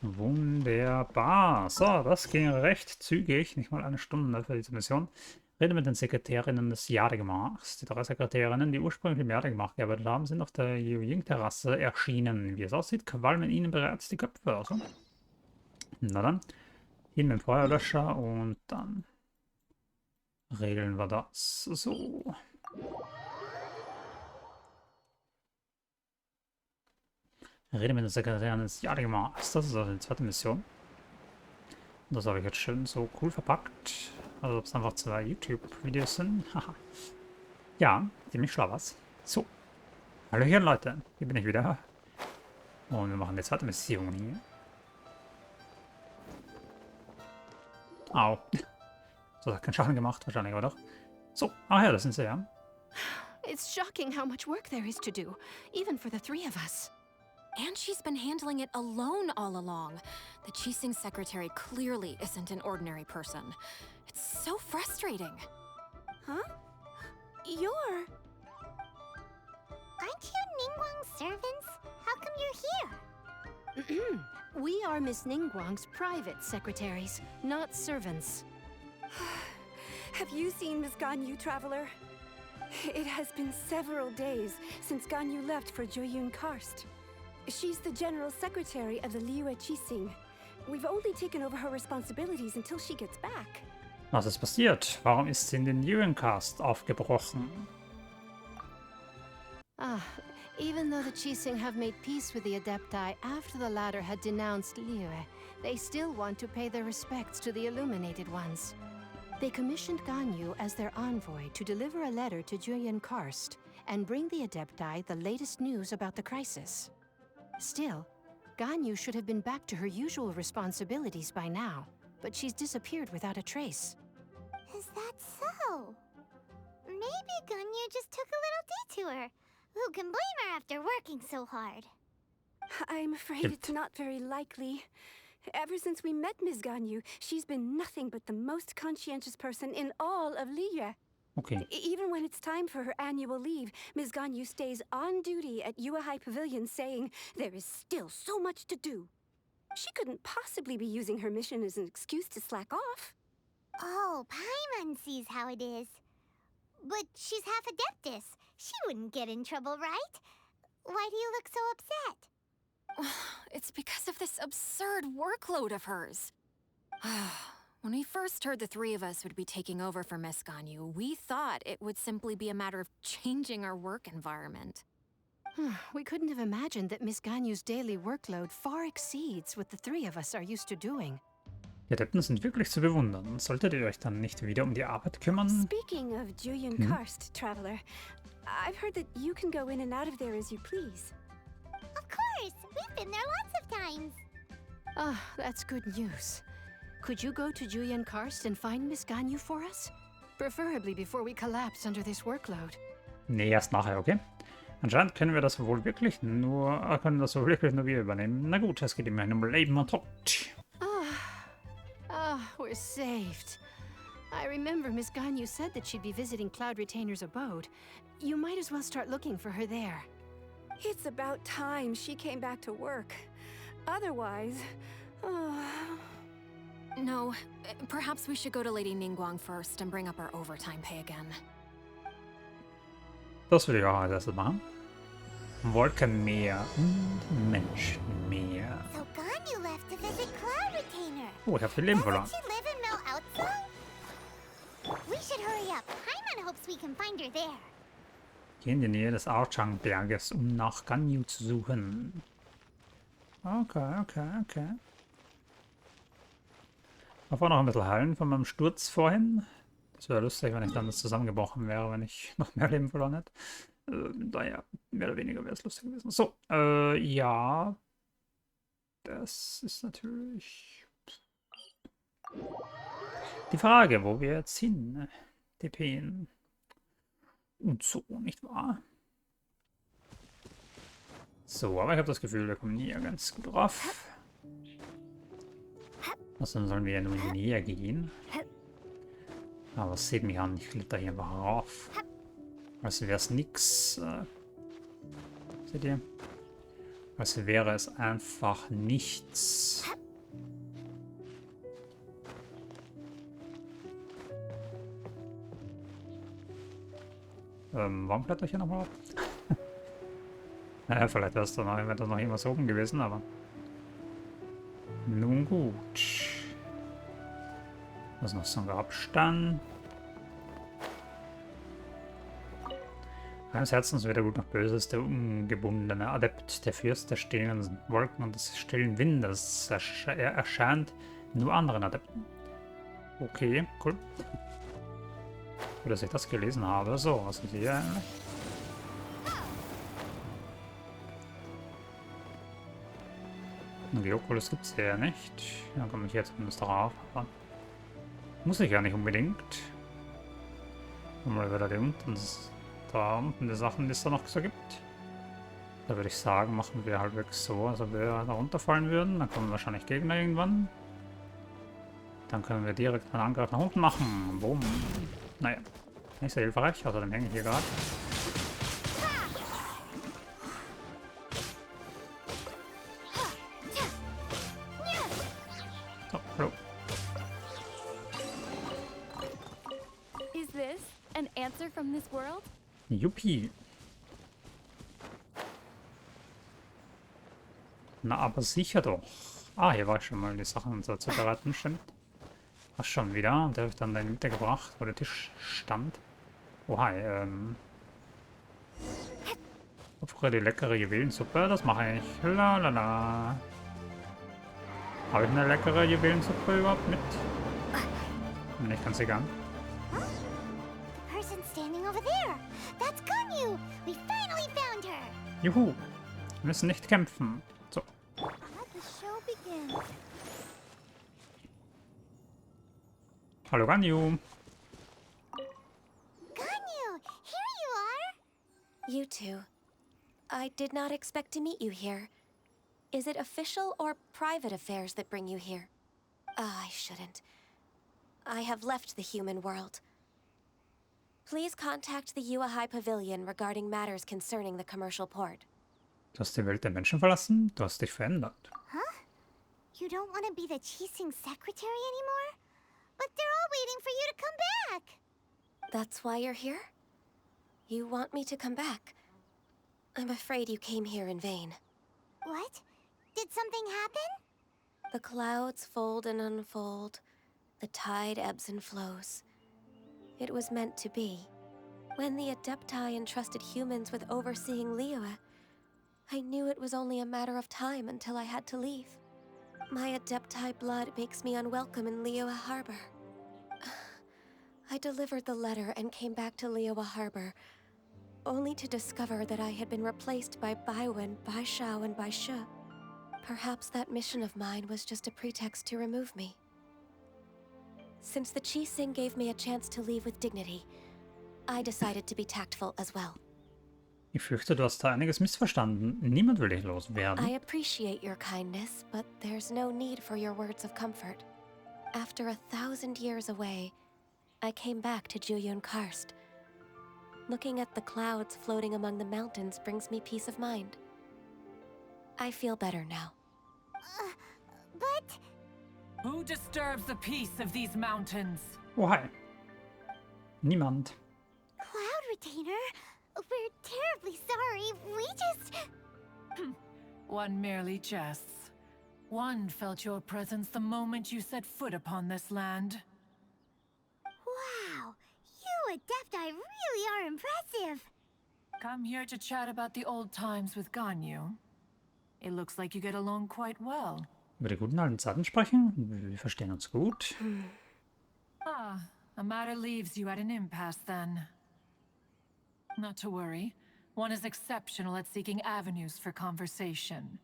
Wunderbar. So, das ging recht zügig. Nicht mal eine Stunde für diese Mission. Rede mit den Sekretärinnen des Jadegemachs. Die 3 Sekretärinnen, die ursprünglich im Jadegemach gearbeitet haben, sind auf der Ying-Terrasse erschienen. Wie es aussieht, qualmen ihnen bereits die Köpfe. Also. Na dann, hin mit dem Feuerlöscher und dann regeln wir das so. Rede mit den Sekretären des Jadegemachs. Das ist also die zweite Mission. Das habe ich jetzt schön so cool verpackt. Also ob es einfach 2 YouTube-Videos sind. Haha. Ja, ziemlich schlau was. So. Hallöchen Leute, hier bin ich wieder. Und wir machen die zweite Mission hier. Au. Das hat keinen Schaden gemacht, wahrscheinlich, oder? So, ach ja, das sind sie, ja. It's shocking how much work there is to do, even for the 3 of us. And she's been handling it alone all along. The Qixing secretary clearly isn't an ordinary person. It's so frustrating. Huh? You're... Aren't you Ningguang's servants? How come you're here? We are Miss Ningguang's private secretaries, not servants. Have you seen Miss Ganyu, Traveler? It has been several days since Ganyu left for Joyun Karst. She's the general secretary of the Liyue Qixing. We've only taken over her responsibilities until she gets back. Was ist passiert? Warum ist sie in den Yuencast aufgebrochen? Even though the Qixing have made peace with the Adepti after the latter had denounced Liyue, they still want to pay their respects to the Illuminated Ones. They commissioned Ganyu as their envoy to deliver a letter to Julian Karst and bring the Adepti the latest news about the crisis. Still, Ganyu should have been back to her usual responsibilities by now, but she's disappeared without a trace. Is that so? Maybe Ganyu just took a little detour. Who can blame her after working so hard? I'm afraid it's not very likely. Ever since we met Ms. Ganyu, she's been nothing but the most conscientious person in all of Liyue. Okay. Even when it's time for her annual leave, Ms. Ganyu stays on duty at Yuehai Pavilion saying there is still so much to do. She couldn't possibly be using her mission as an excuse to slack off. Oh, Paimon sees how it is. But she's half Adeptus. She wouldn't get in trouble, right? Why do you look so upset? It's because of this absurd workload of hers. When we first heard the 3 of us would be taking over for Miss Ganyu, we thought it would simply be a matter of changing our work environment. We couldn't have imagined that Miss Ganyu's daily workload far exceeds what the 3 of us are used to doing. Die Adepten sind wirklich zu bewundern. Solltet ihr euch dann nicht wieder um die Arbeit kümmern? Speaking of Julian Karst, Traveler, I've heard that you can go in and out of there as you please. Of course! We've been there lots of times! That's good news. Could you go to Julian Karst and find Miss Ganyu for us? Preferably before we collapse under this workload. Nee, erst nachher, okay? Anscheinend können das wohl wirklich nur wir übernehmen. Na gut, es geht immerhin um Leben und Tod. We're saved. I remember Miss Ganyu said that she'd be visiting Cloud Retainer's abode. You might as well start looking for her there. It's about time she came back to work. Otherwise... No, perhaps we should go to Lady Ningguang first and bring up our overtime pay again. Das würde ich auch als erstes machen. Wolkenmeer und Menschenmeer. So Ganyu left to visit Cloud Retainer. Oh, ich habe viel Leben verloren. Doesn't she live in Mel Outside? We should hurry up. Paimon hopes we can find her there. Geh in die Nähe des Archang-Berges, um nach Ganyu zu suchen. Okay. Davor noch ein bisschen heilen von meinem Sturz vorhin. Das wäre lustig, wenn ich dann das zusammengebrochen wäre, wenn ich noch mehr Leben verloren hätte. Daher, mehr oder weniger wäre es lustig gewesen. So, ja. Das ist natürlich die Frage, wo wir jetzt hin TPen. Und so, nicht wahr? So, aber ich habe das Gefühl, wir kommen hier ganz gut drauf. Also dann sollen wir ja nur in die Nähe gehen. Aber seht mich an, ich kletter hier einfach rauf. Also wäre es nix. Seht ihr? Als wäre es einfach nichts. Warum kletter ich hier nochmal ab? Naja, vielleicht wäre das noch irgendwas oben gewesen, aber... Nun gut. Was noch so ein Grabstein? Meines Herzens weder gut noch böse ist der ungebundene Adept, der Fürst der stillen Wolken und des stillen Windes. Er erscheint nur anderen Adepten. Okay, cool. Gut, dass ich das gelesen habe. So, was ist hier eigentlich? Geokulis gibt es ja nicht. Da komme ich jetzt zumindest drauf. Aber muss ich ja nicht unbedingt. Mal wieder da unten die Sachen, die es da noch so gibt. Da würde ich sagen, machen wir halbwegs so, also wir da runterfallen würden. Dann kommen wahrscheinlich Gegner irgendwann. Dann können wir direkt einen Angriff nach unten machen. Boom. Naja, nicht sehr hilfreich, außerdem hänge ich hier gerade. So, hallo. Is this an answer from this world? Juppie. Na, aber sicher doch. Ah, hier war ich schon mal, die Sachen so zu bereiten, stimmt. Ach, schon wieder. Und der habe ich dann in die Mitte gebracht, wo der Tisch stand. Oh, hi, Opfere die leckere Juwelensuppe, das mache ich. La la la. Habe ich eine leckere Juwelensuppe überhaupt mit? Nicht ganz egal. The person standing over there. That's Ganyu. We finally found her. Juhu. Wir müssen nicht kämpfen. So. Let the show begin. Hallo Ganyu. Ganyu, here you are. You two. I did not expect to meet you here. Is it official or private affairs that bring you here? I shouldn't. I have left the human world. Please contact the Yua High Pavilion regarding matters concerning the commercial port. Du hast die Welt der Menschen verlassen? Du hast dich verändert. Huh? You don't want to be the Qixing secretary anymore? But they're all waiting for you to come back. That's why you're here? You want me to come back? I'm afraid you came here in vain. What? Did something happen? The clouds fold and unfold. The tide ebbs and flows. It was meant to be. When the Adepti entrusted humans with overseeing Liyue, I knew it was only a matter of time until I had to leave. My Adepti blood makes me unwelcome in Liyue Harbor. I delivered the letter and came back to Liyue Harbor, only to discover that I had been replaced by Baiwen, Baishao, and Baishu. Perhaps that mission of mine was just a pretext to remove me. Since the Qixing gave me a chance to leave with dignity, I decided to be tactful as well. Ich fürchte, du hast da einiges missverstanden. Niemand will dich loswerden. I appreciate your kindness, but there's no need for your words of comfort. After 1,000 years away, I came back to Juyun Karst. Looking at the clouds floating among the mountains brings me peace of mind. I feel better now. But... Who disturbs the peace of these mountains? Oh, hi. Niemand. Cloud Retainer, we're terribly sorry. We just... One merely jests. One felt your presence the moment you set foot upon this land. Wow, you Adepti really are impressive. Come here to chat about the old times with Ganyu. It looks like you get along quite well. Über die guten alten Zeiten sprechen? Wir verstehen uns gut. Ah, a matter leaves you at an impasse then. Not to worry. One is exceptional at seeking avenues for conversation.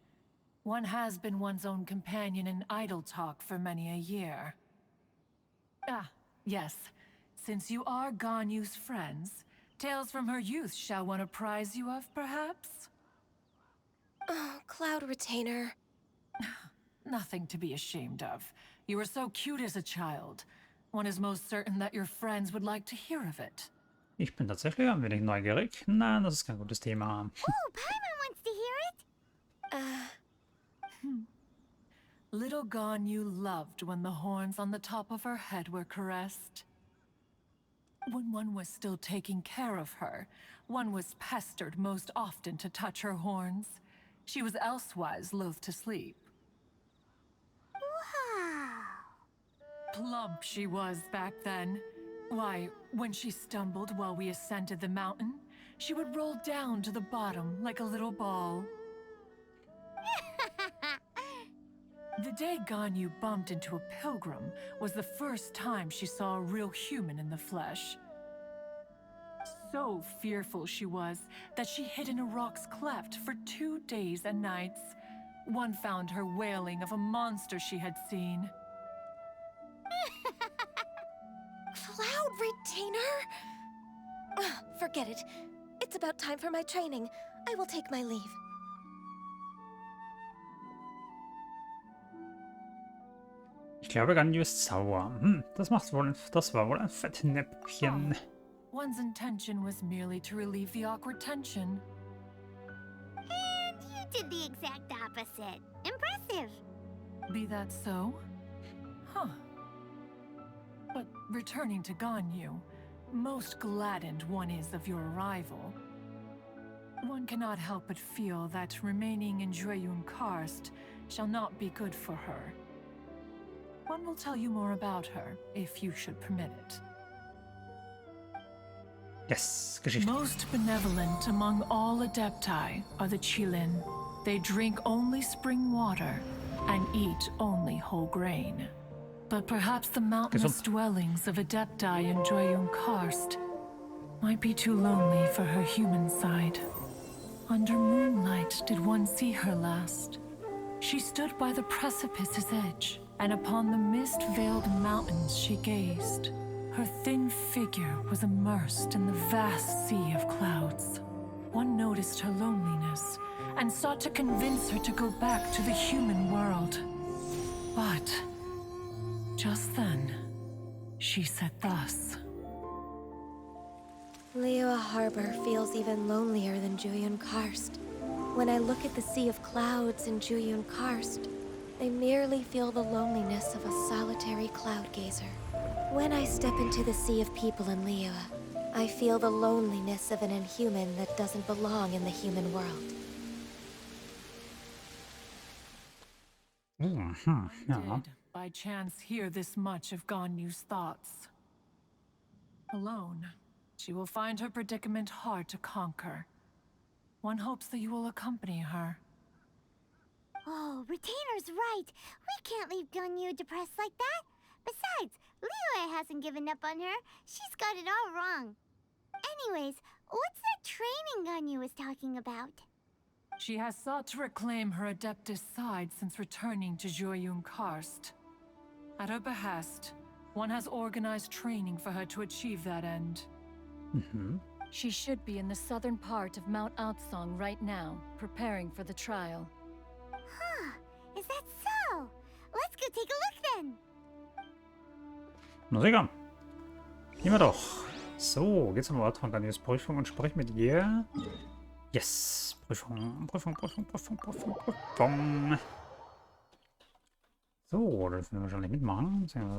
One has been one's own companion in idle talk for many a year. Ah, yes. Since you are Ganyu's friends, tales from her youth shall one apprise you of, perhaps? Oh, Cloud Retainer. Nothing to be ashamed of. You were so cute as a child. One is most certain that your friends would like to hear of it. Ich bin tatsächlich ein wenig neugierig. Nein, das ist kein gutes Thema. Oh, Paimon wants to hear it. Little Ganyu loved when the horns on the top of her head were caressed. When one was still taking care of her, one was pestered most often to touch her horns. She was elsewise loath to sleep. Wow. Plump she was back then. Why, when she stumbled while we ascended the mountain, she would roll down to the bottom like a little ball. The day Ganyu bumped into a pilgrim was the first time she saw a real human in the flesh. So fearful she was that she hid in a rock's cleft for 2 days and nights. One found her wailing of a monster she had seen. Cloud Retainer? Ugh, forget it. It's about time for my training. I will take my leave. Ich glaube, Ganyu ist sauer. Das war wohl ein Fettnäpfchen. One's intention was merely to relieve the awkward tension. And you did the exact opposite. Impressive. Be that so? Huh. But returning to Ganyu, most gladdened one is of your arrival. One cannot help but feel that remaining in Jueyun Karst shall not be good for her. One will tell you more about her, if you should permit it. Yes, Geschichte. Most benevolent among all Adepti are the Chilin. They drink only spring water and eat only whole grain. But perhaps the mountainous dwellings of Adepti in Jueyun Karst might be too lonely for her human side. Under moonlight did one see her last. She stood by the precipice's edge, and upon the mist-veiled mountains she gazed. Her thin figure was immersed in the vast sea of clouds. One noticed her loneliness, and sought to convince her to go back to the human world. But just then, she said thus. Liyue Harbor feels even lonelier than Jueyun Karst. When I look at the sea of clouds in Jueyun Karst, I merely feel the loneliness of a solitary cloud gazer. When I step into the sea of people in Liyue, I feel the loneliness of an inhuman that doesn't belong in the human world. Ja. Did by chance hear this much of Ganyu's thoughts. Alone, she will find her predicament hard to conquer. One hopes that you will accompany her. Oh, Retainer's right. We can't leave Ganyu depressed like that. Besides, Liyue hasn't given up on her. She's got it all wrong. Anyways, what's that training Ganyu was talking about? She has sought to reclaim her Adeptus side since returning to Jueyun Karst. At her behest, one has organized training for her to achieve that end. She should be in the southern part of Mount Aotsong right now, preparing for the trial. Huh, is that so? Let's go take a look then. Na sicher. Gehen wir doch. So, geht's zum Ort von Ganyus Prüfung und sprich mit ihr. Yes. Prüfung. So, das werden wir wahrscheinlich mitmachen. Sehen wir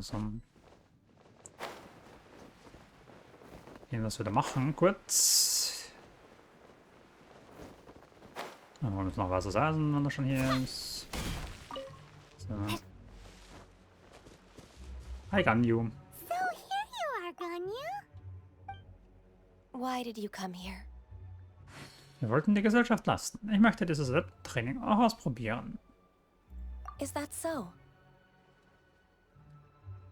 was wir da machen, kurz. Dann holen wir uns noch weißes Eisen, wenn er schon hier ist. So. Hi, Ganyu. So here you are, Ganyu. Why did you come here? Wir wollten die Gesellschaft lasten. Ich möchte dieses Webtraining auch ausprobieren. Is that so?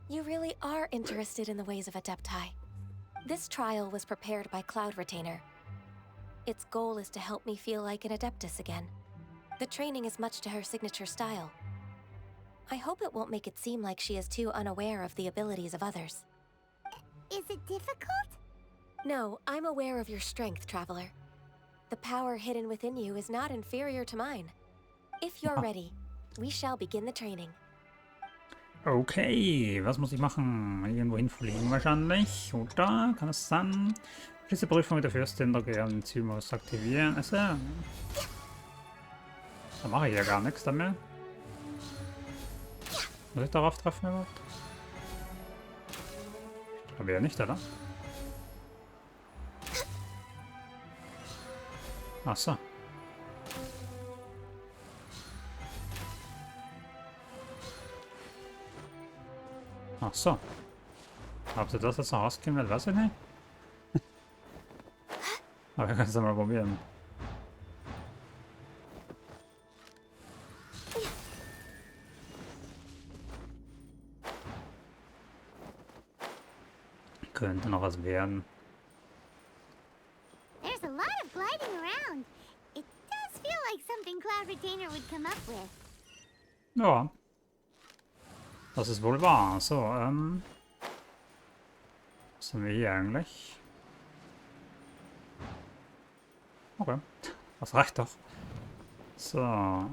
You really are interested in the ways of Adepti. This trial was prepared by Cloud Retainer. Its goal is to help me feel like an Adeptus again. The training is much to her signature style. I hope it won't make it seem like she is too unaware of the abilities of others. Is it difficult? No, I'm aware of your strength, Traveler. The power hidden within you is not inferior to mine. If you're ready, we shall begin the training. Okay, was muss ich machen? Irgendwo hinfliegen wahrscheinlich. Oder? Kann es sein? Diese Prüfung mit der Fürstin der Enzymos aktivieren. Also, da mache ich ja gar nichts damit. Muss ich darauf treffen überhaupt? Ich glaube ja nicht, oder? Ach so. Ach so. Ob sie das jetzt noch rauskriegen wird, weiß ich nicht. Aber wir können es ja mal probieren. Könnte noch was werden. There's a lot of gliding around. It does feel like something Cloud Retainer would come up with. Ja. Das ist wohl wahr. So, was haben wir hier eigentlich? Okay. Das reicht doch. So.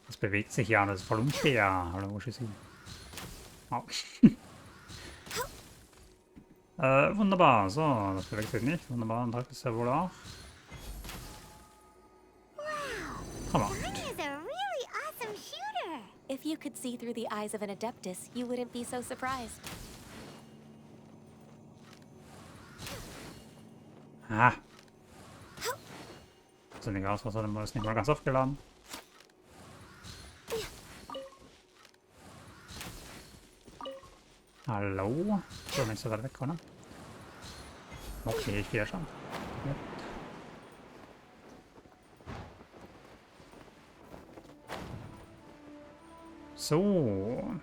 Das bewegt sich ja, das ist voll unfair. Hallo, wo ist sie? Oh. Wunderbar. So, das bewegt sich nicht. Wunderbar, und das ist ja wohl auch. Come on. Ganyu is a really awesome shooter. If you could see through the eyes of an Adeptus, you wouldn't be so surprised. Ah. So nicht aus, was hat denn das nicht mal ganz aufgeladen? Hallo? So, nicht so weit weg, oder? Okay, ich gehe ja schon. Ja. So.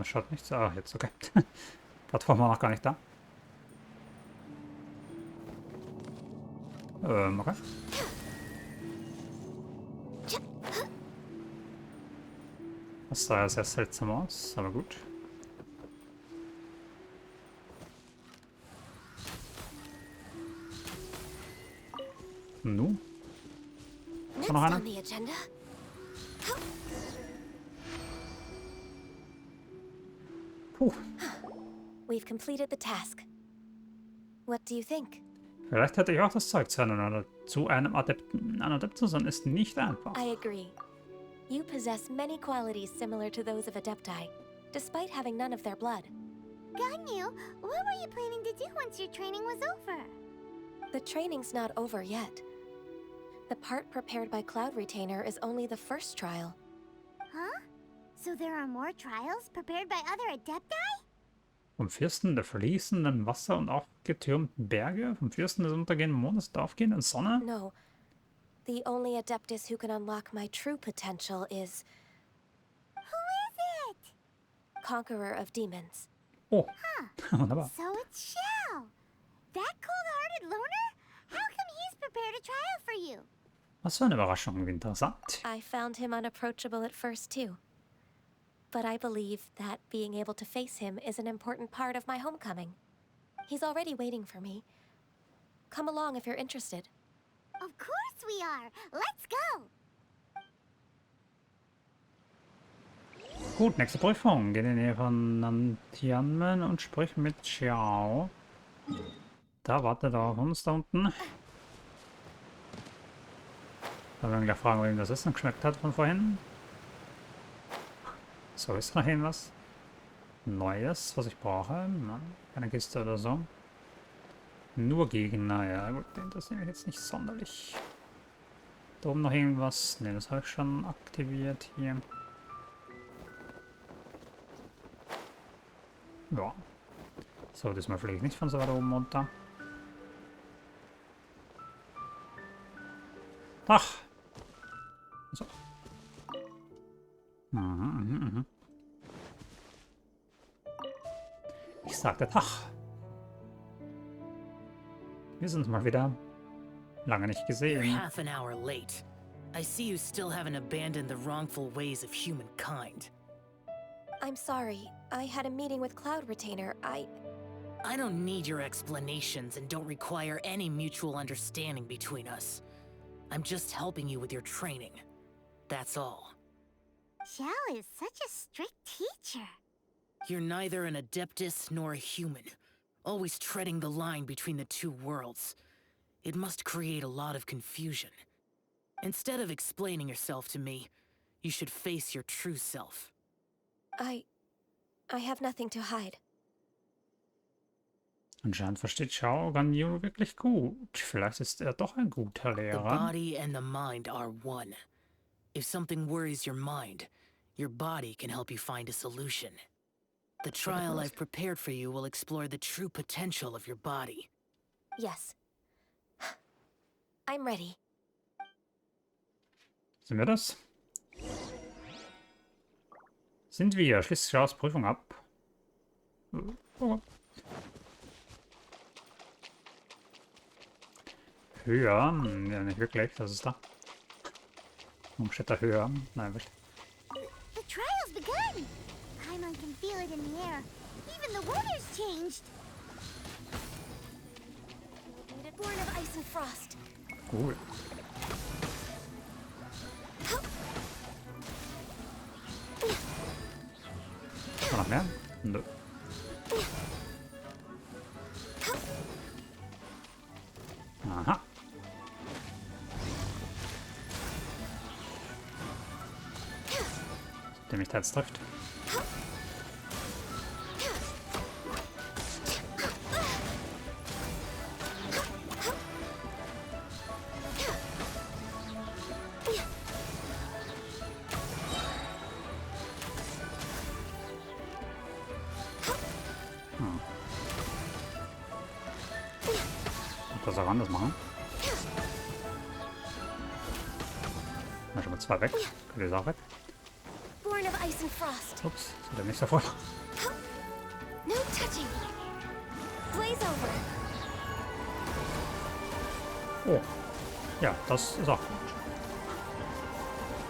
Schaut nicht so. Ah, jetzt okay. Plattform war noch gar nicht da. Okay. Das sah ja sehr seltsam aus, aber gut. Nu? Ist da noch einer? Puh. We've completed the task. What do you think? Vielleicht hätte ich auch das Zeug zu einem Adepten. Ein Adept zu sein ist nicht einfach. I agree. You possess many qualities similar to those of Adepti, despite having none of their blood. Ganyu, what were you planning to do once your training was over? The training's not over yet. The part prepared by Cloud Retainer is only the first trial. Huh? So there are more trials prepared by other Adepti? Vom Fürsten der fließenden Wasser und aufgetürmten Berge, vom Fürsten des untergehenden Mondes und der aufgehenden Sonne? No. The only Adeptus who can unlock my true potential is Who is it? Conqueror of Demons. Oh, wunderbar. So it's Shao. That cold-hearted loner? How come he's prepared a trial for you? Was für eine Überraschung, wie interessant. I found him unapproachable at first, too. But I believe that being able to face him is an important part of my homecoming. He's already waiting for me. Come along if you're interested. Of course we are. Let's go. Gut, nächste Prüfung. Geh in die Nähe von Tianmen und sprich mit Xiao. Da wartet er auf uns da unten. Da werden wir gleich fragen, ob ihm das Essen geschmeckt hat von vorhin. So, ist noch irgendwas Neues, was ich brauche? Nein, keine Kiste oder so. Nur Gegner, ja gut, den interessiert mich jetzt nicht sonderlich. Da oben noch irgendwas? Ne, das habe ich schon aktiviert hier. Ja. So, diesmal fliege ich nicht von so weit oben runter. Ach! So. Ich sagte Tag. Wir sind mal wieder. Lange nicht You're gesehen. half an hour late. I see you still haven't abandoned the wrongful ways of humankind. I'm sorry. I had a meeting with Cloud Retainer. I don't need your explanations and don't require any mutual understanding between us. I'm just helping you with your training. That's all. Xiao is such a strict teacher. You're neither an Adeptus nor a human, always treading the line between the two worlds. It must create a lot of confusion. Instead of explaining yourself to me, you should face your true self. I have nothing to hide. Anscheinend versteht Xiao Ganyu wirklich gut. Vielleicht ist er doch ein guter The Lehrer. body and the mind are one. If something worries your mind, your body can help you find a solution. The trial I've prepared for you will explore the true potential of your body. Yes. I'm ready. Sind wir das? Sind wir? Schließt Xiaos Prüfung ab. Oh. Höher? Ja, nicht wirklich. Das ist da. Warum steht da höher? Nein, wirklich. The trial's begun! Paimon can feel it in the air. Even the weather's changed. Born of ice and frost. Cool. Noch mehr? Nö. Aha. Der mich da jetzt trifft. Das auch anders machen. Na, schon mal zwei weg. Die ist auch weg. Born of ice and frost. Ups, ist der nicht so voll. No touching. Blaze over. Oh. Ja, das ist auch gut.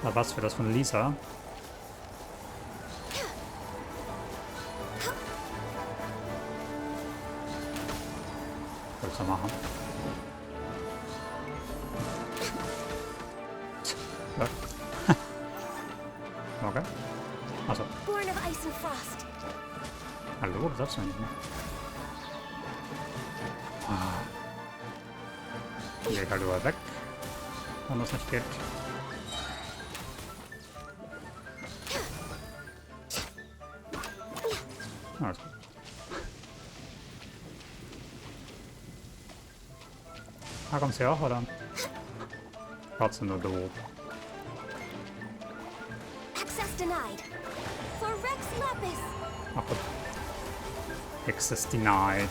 Na, was für das von Lisa? Wollt's noch machen? Ja. Okay. Achso. Born of ice and frost. Hallo, das darfst du nicht mehr. Ah. Geh halt überall weg, wenn das nicht geht. Also. Ah, kommst du hier auch, oder? Trotzdem nur doof. Access denied. For Rex Lapis. Ach gut. Access denied.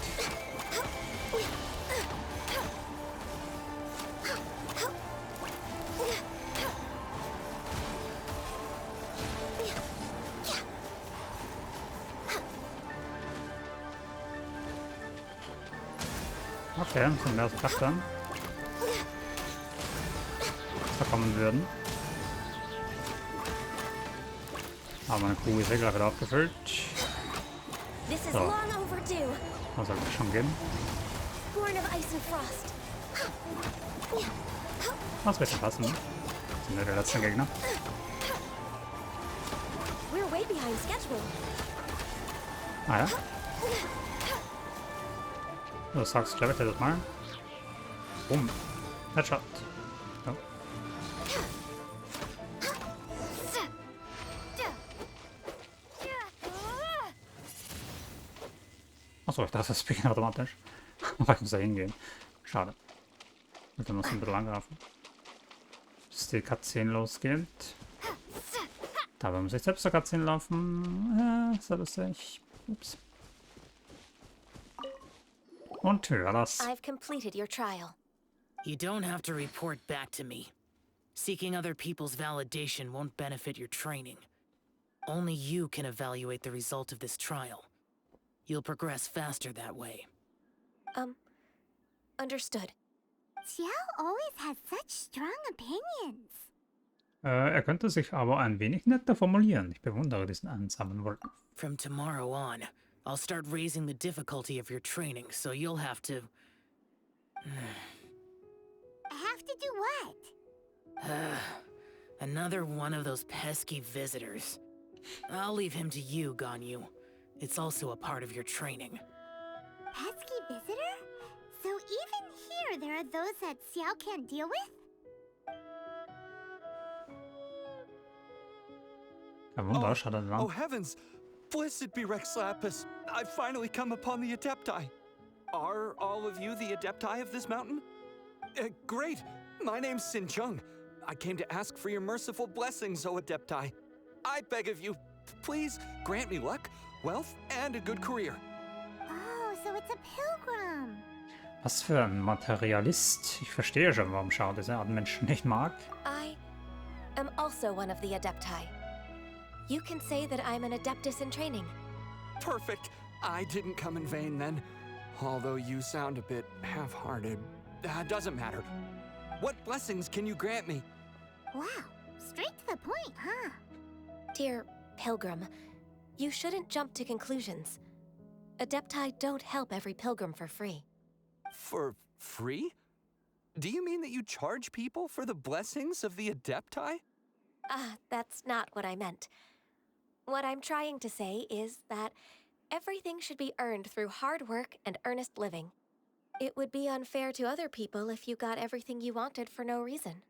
Okay, das sind mehr so Kräfte. Da kommen würden. Aber meine Kuh ist ja gerade wieder aufgefüllt. This is So. long overdue. Das sollte schon gehen. Born of ice and frost. Das wird schon passen. Das sind ja die letzten Gegner. We're way behind schedule. Ah ja. Du sagst, glaube ich, das mal. Bumm. Headshot. Ja. Achso, ich dachte, das beginnt automatisch. Aber ich muss da hingehen. Schade. Wird dann noch so ein bisschen angreifen. Bis die Cutscene losgeht. Da muss ich selbst zur Cutscene laufen. Ja, so lustig. Ups. Und hör das. I've completed your trial. You don't have to report back to me. Seeking other people's validation won't benefit your training. Only you can evaluate the result of this trial. You'll progress faster that way. Understood. Xiao always has such strong opinions. Er könnte sich aber ein wenig netter formulieren. Ich bewundere diesen einsamen Wolken. From tomorrow on, I'll start raising the difficulty of your training, so you'll have to... Have to do what? Another one of those pesky visitors. I'll leave him to you, Ganyu. It's also a part of your training. Pesky visitor? So even here sure there are those that Xiao can't deal with? Kein Wunder, schaut Oh an. heavens! Blessed be Rex Lapis! I've finally come upon the Adepti. Are all of you the Adepti of this mountain? Great! My name's Sin Chung. I came to ask for your merciful blessings, O Adepti. I beg of you, please grant me luck, wealth, and a good career. Oh, so it's a pilgrim. Was für ein Materialist. Ich verstehe schon, warum Shao diese Art Menschen nicht mag. I am also one of the Adepti. You can say that I'm an Adeptus in training. Perfect. I didn't come in vain then. Although you sound a bit half-hearted. Doesn't matter. What blessings can you grant me? Wow, straight to the point, huh? Dear Pilgrim, you shouldn't jump to conclusions. Adepti don't help every pilgrim for free. For free? Do you mean that you charge people for the blessings of the Adepti? That's not what I meant. What I'm trying to say is that everything should be earned through hard work and earnest living. It would be unfair to other people if you got everything you wanted for no reason.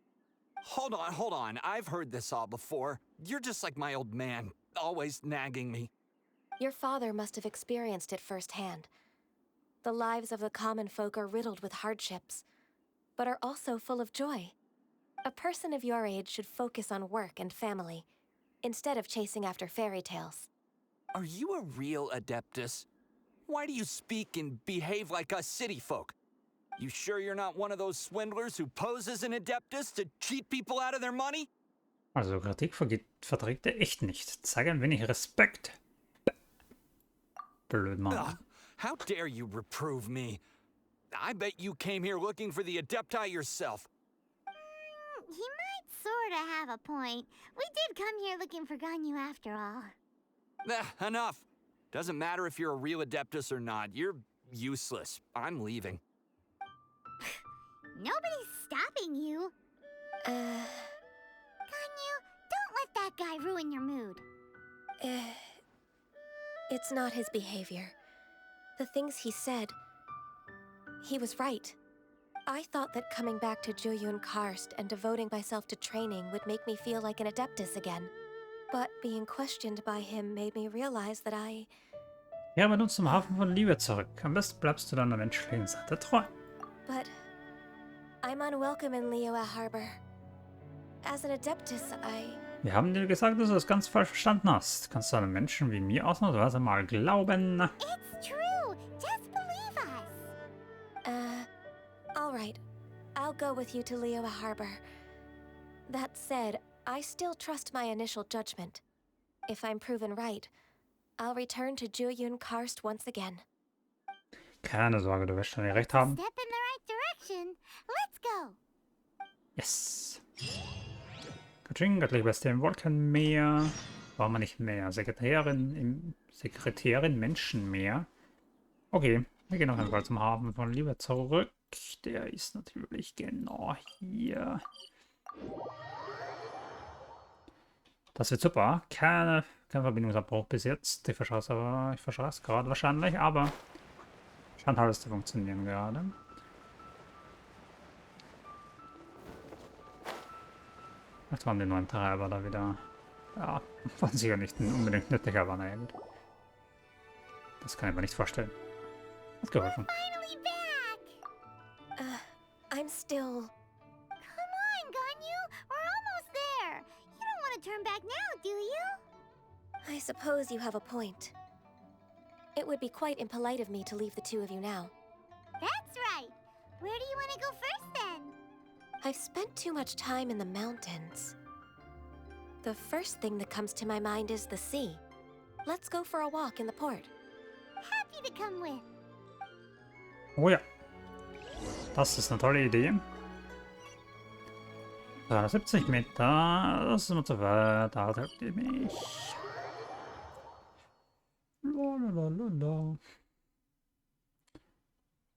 Hold on. I've heard this all before. You're just like my old man, always nagging me. Your father must have experienced it firsthand. The lives of the common folk are riddled with hardships, but are also full of joy. A person of your age should focus on work and family, instead of chasing after fairy tales. Are you a real Adeptus? Why do you speak and behave like us city folk? You sure you're not one of those swindlers who pose as an Adeptus to cheat people out of their money? Also Kritik verträgt er echt nicht. Zeige ein wenig Respekt. Blöd Mann. Ugh, how dare you reprove me? I bet you came here looking for the Adepti yourself. He might sorta have a point. We did come here looking for Ganyu after all. Enough. Doesn't matter if you're a real Adeptus or not. You're useless. I'm leaving. Nobody's stopping you. Ganyu, don't let that guy ruin your mood. It's not his behavior. The things he said, he was right. I thought that coming back to Jueyun Karst and devoting myself to training would make me feel like an Adeptus again. But being questioned by him made me realize that I... Ja, aber nun zum Hafen von Liebe zurück. Am besten bleibst du deiner menschlichen Seite treu. But I'm unwelcome in Liyue Harbor. As an Adeptus, Wir haben dir gesagt, dass du das ganz falsch verstanden hast. Kannst du einem Menschen wie mir ausnahmsweise mal glauben? It's true. Just believe us. All right. I'll go with you to Liyue Harbor. That said, I still trust my initial judgment. If I'm proven right, I'll return to Jueyun Karst once again. Keine Sorge, du wirst schon recht haben. Step in the right direction. Let's go. Yes. Kaching, göttliche Bestie im Wolkenmeer. Brauchen wir nicht mehr. Sekretärin Menschenmeer. Okay, wir gehen noch einmal zum Hafen von Liebe zurück. Der ist natürlich genau hier. Das wird super. Kein Verbindungsabbruch bis jetzt. Ich verschaue es gerade wahrscheinlich, aber scheint alles zu funktionieren gerade. Jetzt waren die neuen Treiber da wieder. Ja, waren sicher nicht unbedingt nötig, aber naja gut. Das kann ich mir nicht vorstellen. Hat geholfen. Finally back. I'm still... Come on, Ganyu. We're almost there. You don't want to turn back now, do you? I suppose you have a point. It would be quite impolite of me to leave the two of you now. That's right. Where do you want to go first, then? I've spent too much time in the mountains. The first thing that comes to my mind is the sea. Let's go for a walk in the port. Happy to come with. Oh ja. Das ist eine tolle Idee. 370 Meter. Das ist immer zu weit. Da habt ihr mich. Lalalala.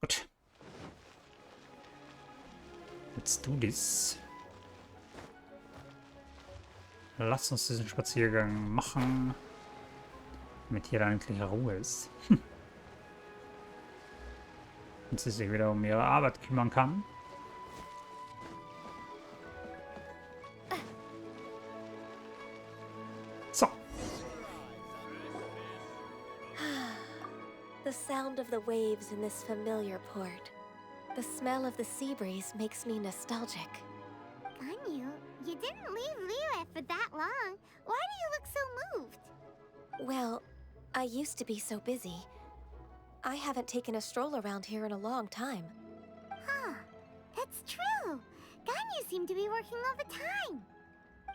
Gut. Let's do this. Lass uns diesen Spaziergang machen, damit hier endlich Ruhe ist. Und sie sich wieder um ihre Arbeit kümmern kann. So. The sound of the waves in this familiar port. The smell of the sea breeze makes me nostalgic. Ganyu, you didn't leave Liyue for that long. Why do you look so moved? Well, I used to be so busy. I haven't taken a stroll around here in a long time. Huh, that's true. Ganyu seemed to be working all the time.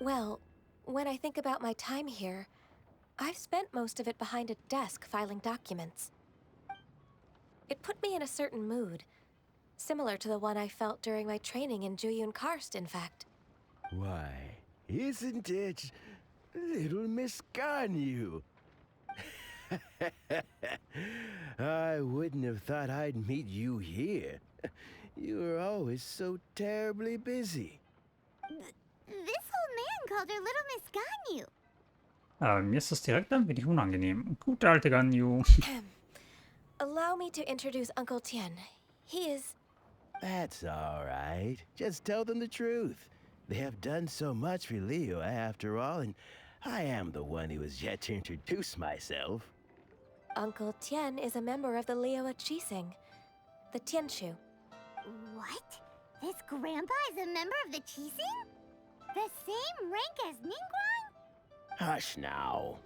Well, when I think about my time here, I've spent most of it behind a desk filing documents. It put me in a certain mood, similar to the one I felt during my training in Jueyun Karst, in fact. Why, isn't it little Miss Ganyu? I wouldn't have thought I'd meet you here. You were always so terribly busy. This old man called her Little Miss Ganyu. Mir ist das direkt ein wenig unangenehm. Gute alte Ganyu. Allow me to introduce Uncle Tien. He is... That's all right. Just tell them the truth. They have done so much for Liyue after all, and I am the one who has yet to introduce myself. Uncle Tien is a member of the Liyue Qixing, the Tianshu. What? This grandpa is a member of the Qixing? The same rank as Ningguang? Hush now.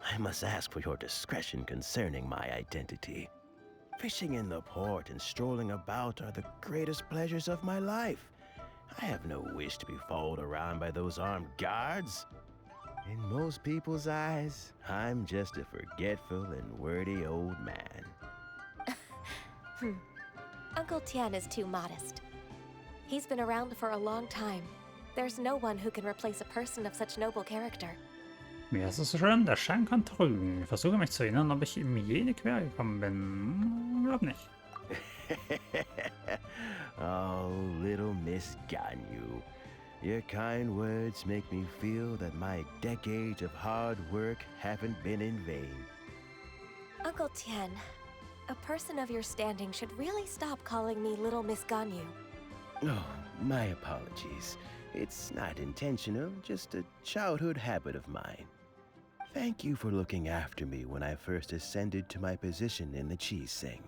I must ask for your discretion concerning my identity. Fishing in the port and strolling about are the greatest pleasures of my life. I have no wish to be followed around by those armed guards. In most people's eyes, I'm just a forgetful and wordy old man. Uncle Tien is too modest. He's been around for a long time. There's no one who can replace a person of such noble character. Mir ist es so schön, der Schein kann trügen. Ich versuche mich zu erinnern, ob ich ihm je in die Quere gekommen bin. Glaub nicht. Oh, little Miss Ganyu. Your kind words make me feel that my decades of hard work haven't been in vain. Uncle Tien, a person of your standing should really stop calling me Little Miss Ganyu. Oh, my apologies. It's not intentional, just a childhood habit of mine. Thank you for looking after me when I first ascended to my position in the Qixing.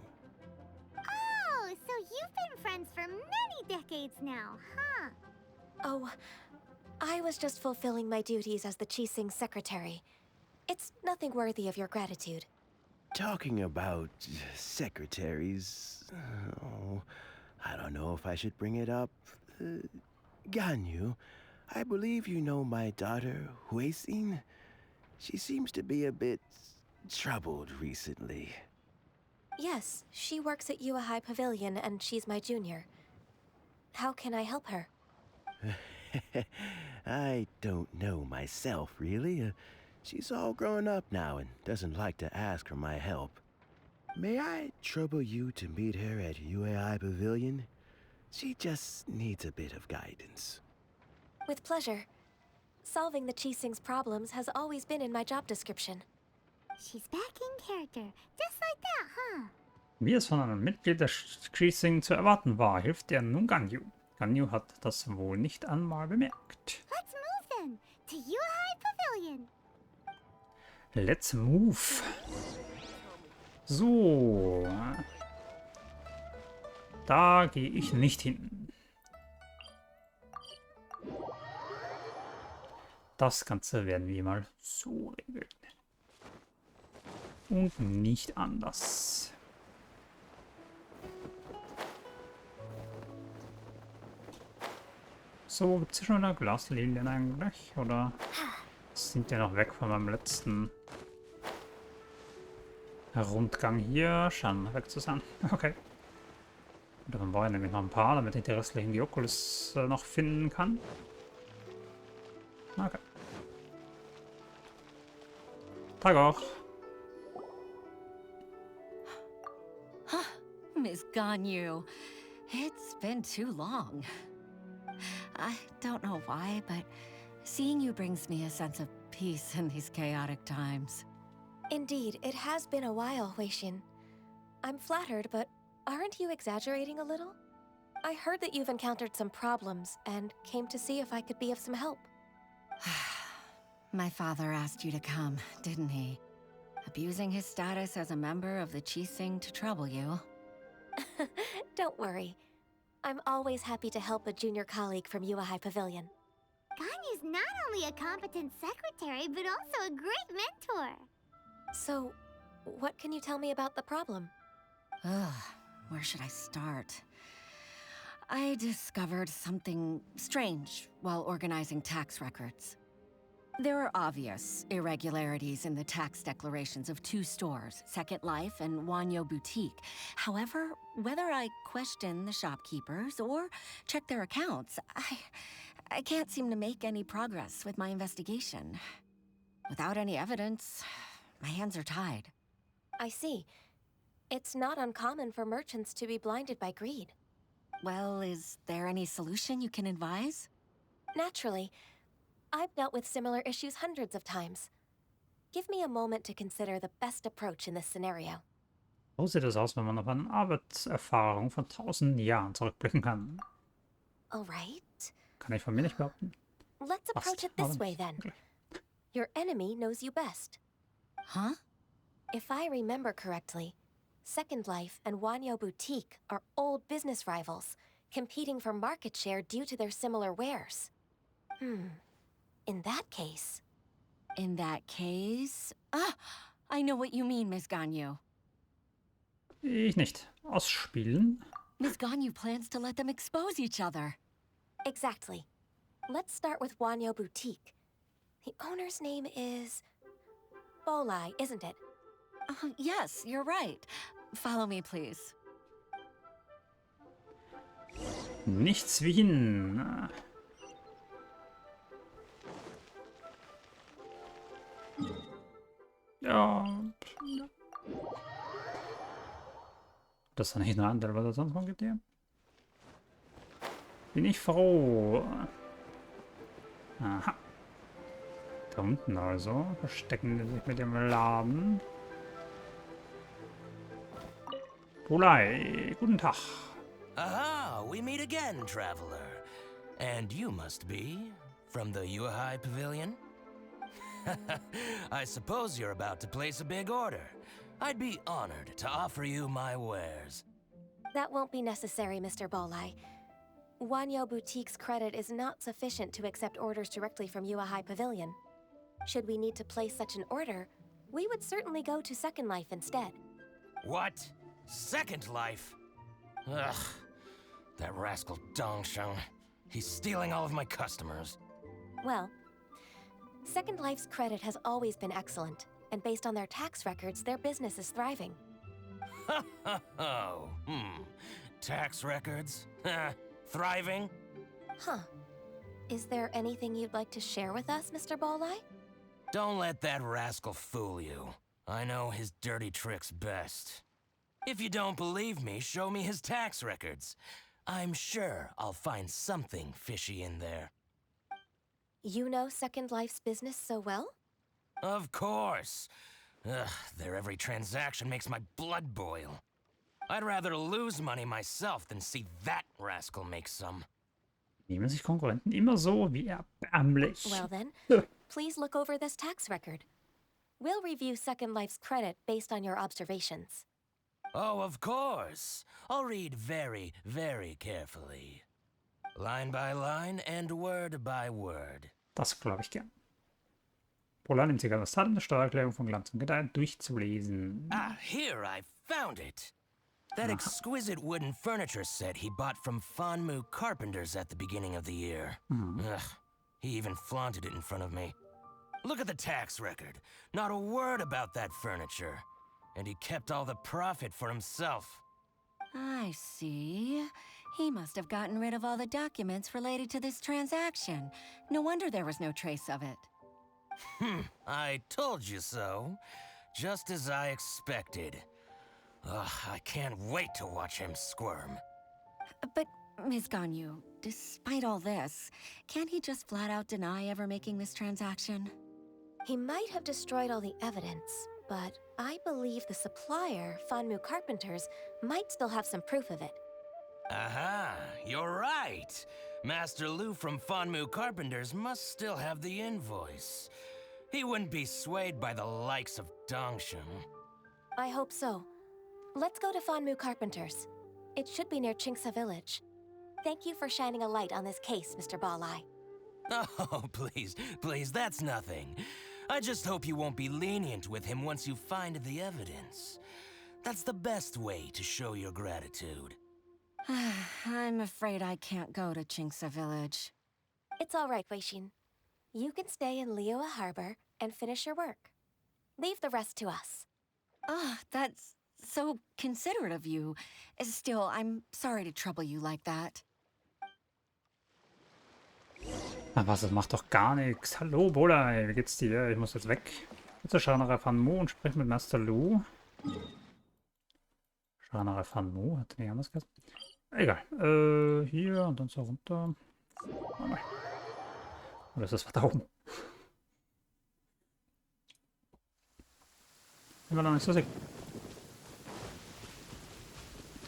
Oh, so you've been friends for many decades now, huh? Oh, I was just fulfilling my duties as the Qixing secretary. It's nothing worthy of your gratitude. Talking about secretaries... Oh, I don't know if I should bring it up. Ganyu, I believe you know my daughter, Huixin. She seems to be a bit troubled recently. Yes, she works at Yue High Pavilion and she's my junior. How can I help her? I don't know myself, really. She's all grown up now and doesn't like to ask for my help. May I trouble you to meet her at Yue High Pavilion? She just needs a bit of guidance. With pleasure. Solving the Qixing's problems has always been in my job description. She's back in character, just like that, huh? Wie es von einem Mitglied der Qixing zu erwarten war, hilft er nun Ganyu. Ganyu hat das wohl nicht einmal bemerkt. Let's move then, to Yue High Pavilion. Let's move. So. Da gehe ich nicht hin. Das Ganze werden wir mal so regeln. Und nicht anders. So, gibt es hier schon eine Glaslilien eigentlich? Oder sind die noch weg von meinem letzten Rundgang hier? Scheinen weg zu sein. Okay. Und dann brauche ich nämlich noch ein paar, damit ich die restlichen Gyokulis noch finden kann. Okay. Tag auch. Miss Ganyu, it's been too long. I don't know why, but seeing you brings me a sense of peace in these chaotic times. Indeed, it has been a while, Huixin. I'm flattered, but Aren't you exaggerating a little? I heard that you've encountered some problems and came to see if I could be of some help. My father asked you to come, didn't he? Abusing his status as a member of the Qixing to trouble you. Don't worry. I'm always happy to help a junior colleague from Yuehai Pavilion. Ganyu's not only a competent secretary, but also a great mentor. So, what can you tell me about the problem? Ugh, where should I start? I discovered something strange while organizing tax records. There are obvious irregularities in the tax declarations of 2 stores, Second Life and Wanyo Boutique. However, whether I question the shopkeepers or check their accounts, I can't seem to make any progress with my investigation. Without any evidence, my hands are tied. I see. It's not uncommon for merchants to be blinded by greed. Well, is there any solution you can advise? Naturally. I've dealt with similar issues hundreds of times. Give me a moment to consider the best approach in this scenario. So sieht es aus, wenn man auf eine Arbeitserfahrung von 1000 Jahren zurückblicken kann. All right. Kann ich von mir nicht behaupten. Let's approach it this way then. Your enemy knows you best. Huh? If I remember correctly, Second Life and Wanyo Boutique are old business rivals, competing for market share due to their similar wares. In that case... Ah! I know what you mean, Ms. Ganyu. Ich nicht. Aus Spielen? Ms. Ganyu plans to let them expose each other. Exactly. Let's start with Wanyo Boutique. The owner's name is... Bolai, isn't it? Yes, you're right. Follow me, please. Nichts wie hin. Ja. Das ist doch nicht nur ein Teil, was es sonst noch gibt hier. Bin ich froh. Aha. Da unten also. Verstecken die sich mit dem Laden. Bolai, guten Tag. Aha, we meet again, traveler. And you must be from the Yuehai Pavilion? I suppose you're about to place a big order. I'd be honored to offer you my wares. That won't be necessary, Mr. Bolai. Wanyo Boutique's credit is not sufficient to accept orders directly from Yuehai Pavilion. Should we need to place such an order, we would certainly go to Second Life instead. What? Second Life? Ugh. That rascal Dongsheng. He's stealing all of my customers. Well, Second Life's credit has always been excellent, and based on their tax records, their business is thriving. Tax records? Thriving? Huh. Is there anything you'd like to share with us, Mr. Bolai? Don't let that rascal fool you. I know his dirty tricks best. If you don't believe me, show me his tax records. I'm sure I'll find something fishy in there. You know Second Life's business so well? Of course. Ugh, their every transaction makes my blood boil. I'd rather lose money myself than see that rascal make some. Nehmen sich Konkurrenten immer so wie erbärmlich. Well then, please look over this tax record. We'll review Second Life's credit based on your observations. Oh, of course. I'll read very, very carefully. Line by line and word by word. Das glaube ich gern. Polar nimmt sich das Tat, eine Steuererklärung von Glanz und Gedeihen durchzulesen. Ah, here, I found it. That exquisite wooden furniture set he bought from Fanmu Carpenters at the beginning of the year. Ugh, he even flaunted it in front of me. Look at the tax record. Not a word about that furniture. And he kept all the profit for himself. I see. He must have gotten rid of all the documents related to this transaction. No wonder there was no trace of it. I told you so. Just as I expected. Ugh, I can't wait to watch him squirm. But, Ms. Ganyu, despite all this, can't he just flat out deny ever making this transaction? He might have destroyed all the evidence, but I believe the supplier, Fanmu Carpenters, might still have some proof of it. Aha, you're right. Master Lu from Fanmu Carpenters must still have the invoice. He wouldn't be swayed by the likes of Dongsheng. I hope so. Let's go to Fanmu Carpenters. It should be near Chingsa village. Thank you for shining a light on this case, Mr. Balai. Oh, please, that's nothing. I just hope you won't be lenient with him once you find the evidence. That's the best way to show your gratitude. I'm afraid I can't go to Chingsa village. It's all right, Weixin. You can stay in Liyue Harbor and finish your work. Leave the rest to us. That's so considerate of you. Still, I'm sorry to trouble you like that. Na was, das macht doch gar nichts. Hallo, Bolai, wie geht's dir? Ich muss jetzt weg. Jetzt schauen nach Fanmu und sprechen mit Master Lu. Schauen nach Fanmu, hat nicht anders gesagt. Egal. Hier und dann so runter. Oder ist das weiter oben? Ich war noch nicht so sicher.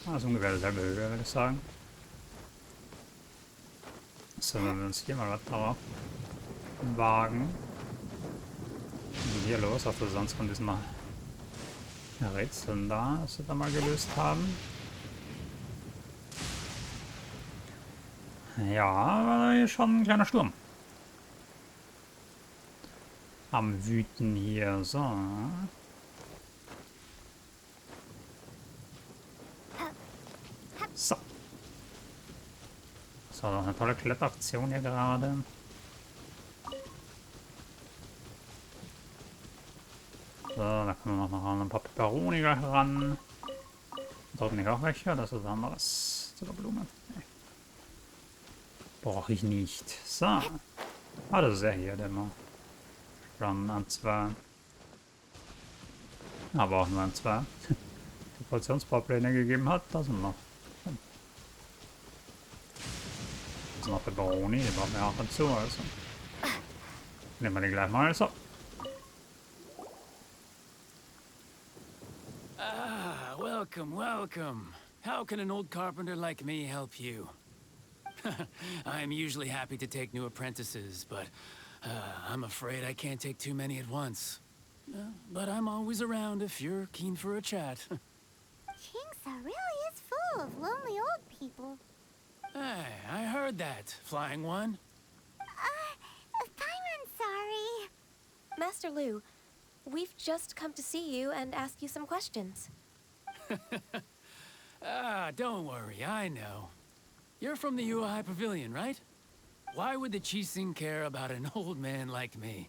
Also ungefähr dieselbe Höhe, würde ich sagen. So, wenn wir uns hier mal weiter wagen. Was ist hier los? Ach, das ist sonst von diesen Rätseln da, das wir da mal gelöst haben. Ja, war hier schon ein kleiner Sturm. Am Wüten hier, so. So. So, eine tolle Kletteraktion hier gerade. So, da können wir noch ein paar Peperoni gleich ran. Dort nicht auch welche, das ist anderes. Zuckerblume. Nee. Brauche ich nicht. So. Ah, das ist er hier, der mal schon an 2. Aber auch nur an 2. Die Portionsbaupläne gegeben hat, da sind noch. Das ist noch Peperoni, die brauchen wir auch dazu, also. Nehmen wir die gleich mal, so. Ah, welcome. How can an old carpenter like me help you? I'm usually happy to take new apprentices, but I'm afraid I can't take too many at once. But I'm always around if you're keen for a chat. Chingsa really is full of lonely old people. Hey, I heard that, Flying One. Paimon, sorry. Master Lu, we've just come to see you and ask you some questions. Don't worry, I know. You're from the Yuehai Pavilion, right? Why would the Qixing care about an old man like me?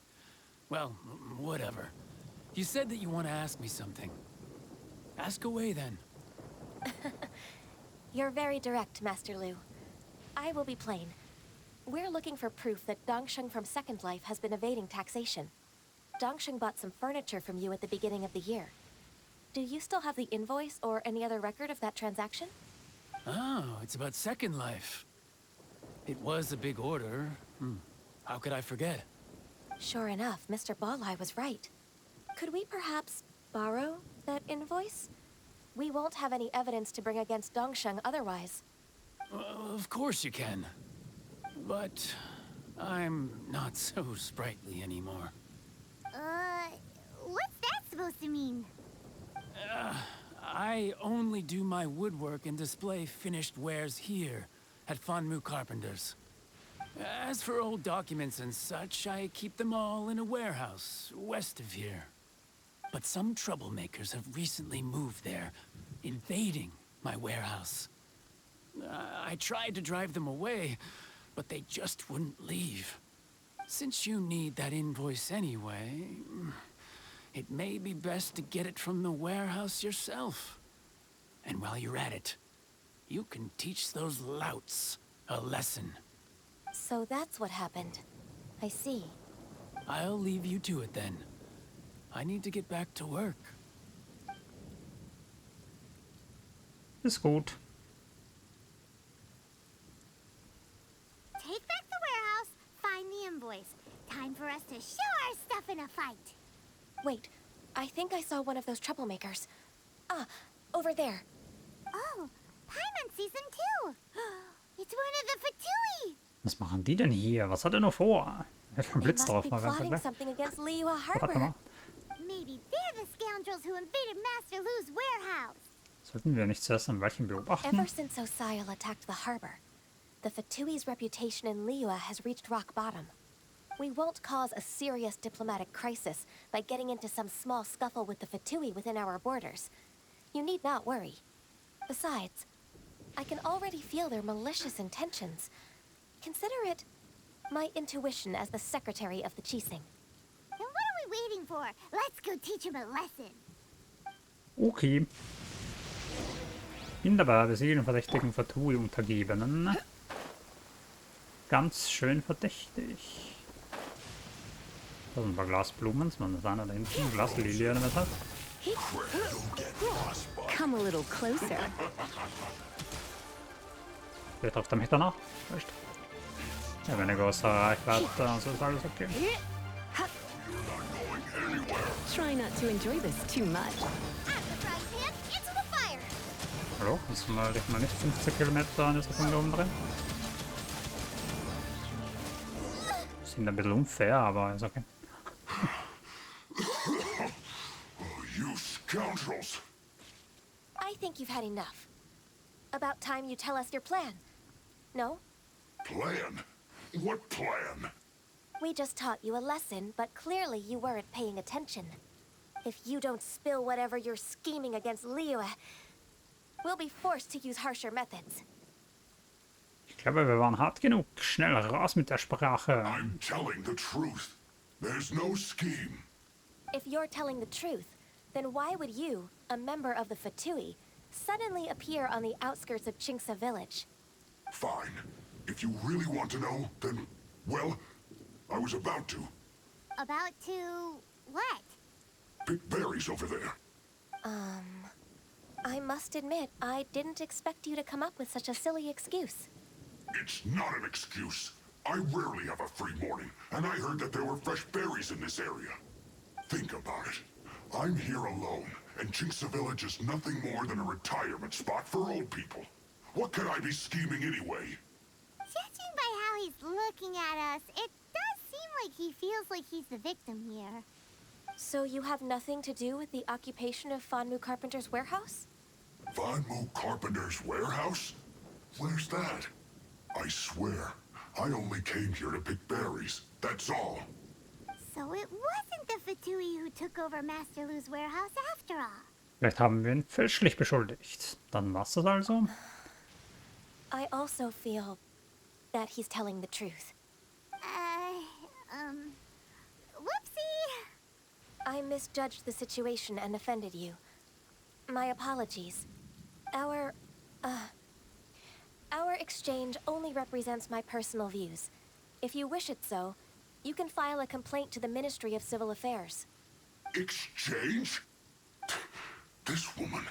Well, whatever. You said that you want to ask me something. Ask away, then. You're very direct, Master Lu. I will be plain. We're looking for proof that Dongsheng from Second Life has been evading taxation. Dongsheng bought some furniture from you at the beginning of the year. Do you still have the invoice or any other record of that transaction? Oh, it's about Second Life. It was a big order. How could I forget? Sure enough, Mr. Balai was right. Could we perhaps borrow that invoice? We won't have any evidence to bring against Dongsheng otherwise. Of course you can. But I'm not so sprightly anymore. What's that supposed to mean? I only do my woodwork and display finished wares here at Fanmu Carpenters. As for old documents and such, I keep them all in a warehouse west of here. But some troublemakers have recently moved there, invading my warehouse. I tried to drive them away, but they just wouldn't leave. Since you need that invoice anyway, it may be best to get it from the warehouse yourself. And while you're at it, you can teach those louts a lesson. So that's what happened. I see. I'll leave you to it then. I need to get back to work. Ist gut. Take back the warehouse, find the invoice. Time for us to show our stuff in a fight. Wait, I think I saw one of those troublemakers. Ah, over there. Oh, Paimon sees them too. It's one of the Fatui. Was machen die denn hier? Was hat er nur vor? Er hat einen They Blitz must drauf. be Mal ganz plotting weg. something against Liyue Warte Harbor. mal. Maybe they're the scoundrels who invaded Master Lu's warehouse. Sollten wir nicht zuerst ein Weilchen beobachten? Ever since Osial attacked the harbor, the Fatui's reputation in Liyue has reached rock bottom. We won't cause a serious diplomatic crisis by getting into some small scuffle with the Fatui within our borders. You need not worry. Besides, I can already feel their malicious intentions. Consider it my intuition as the secretary of the Qixing. Then what are we waiting for? Let's go teach him a lesson. Okay. Bin dabei, besiegen verdächtigen Fatui-Untergebenen. Ganz schön verdächtig. Da sind ein paar Glasblumen, das man das einer da hinten, Glaslilie damit hat. Come a little closer. Vielleicht trifft er mich danach. Vielleicht. Ja, wenn er große Reichweite, dann ist alles okay. Try not to enjoy this too much. Hallo? Kannst du mal dich mal nicht 50 Kilometer in der Sekunde umdrehen? Sind ein bisschen unfair, aber ist okay. You scoundrels! I think you've had enough. About time you tell us your plan. No? Plan? What plan? We just taught you a lesson, but clearly you weren't paying attention. If you don't spill whatever you're scheming against Liyue, we'll be forced to use harsher methods. Ich glaube, wir waren hart genug. Schnell raus mit der Sprache. I'm telling the truth. There's no scheme. If you're telling the truth, then why would you, a member of the Fatui, suddenly appear on the outskirts of Qingce village? Fine. If you really want to know, then, well, I was about to. About to what? Pick berries over there. I must admit, I didn't expect you to come up with such a silly excuse. It's not an excuse. I rarely have a free morning, and I heard that there were fresh berries in this area. Think about it. I'm here alone, and Qingce Village is nothing more than a retirement spot for old people. What could I be scheming anyway? Judging by how he's looking at us, it does seem like he feels like he's the victim here. So you have nothing to do with the occupation of Fanmu Carpenter's warehouse? Fanmu Carpenter's warehouse? Where's that? I swear, I only came here to pick berries. That's all. So it wasn't the Fatui who took over Master Lu's warehouse after all. Vielleicht haben wir ihn fälschlich beschuldigt. Dann war's das also. I also feel that he's telling the truth. Whoopsie! I misjudged the situation and offended you. My apologies. Our exchange only represents my personal views. If you wish it so, you can file a complaint to the Ministry of Civil Affairs. Exchange? This woman,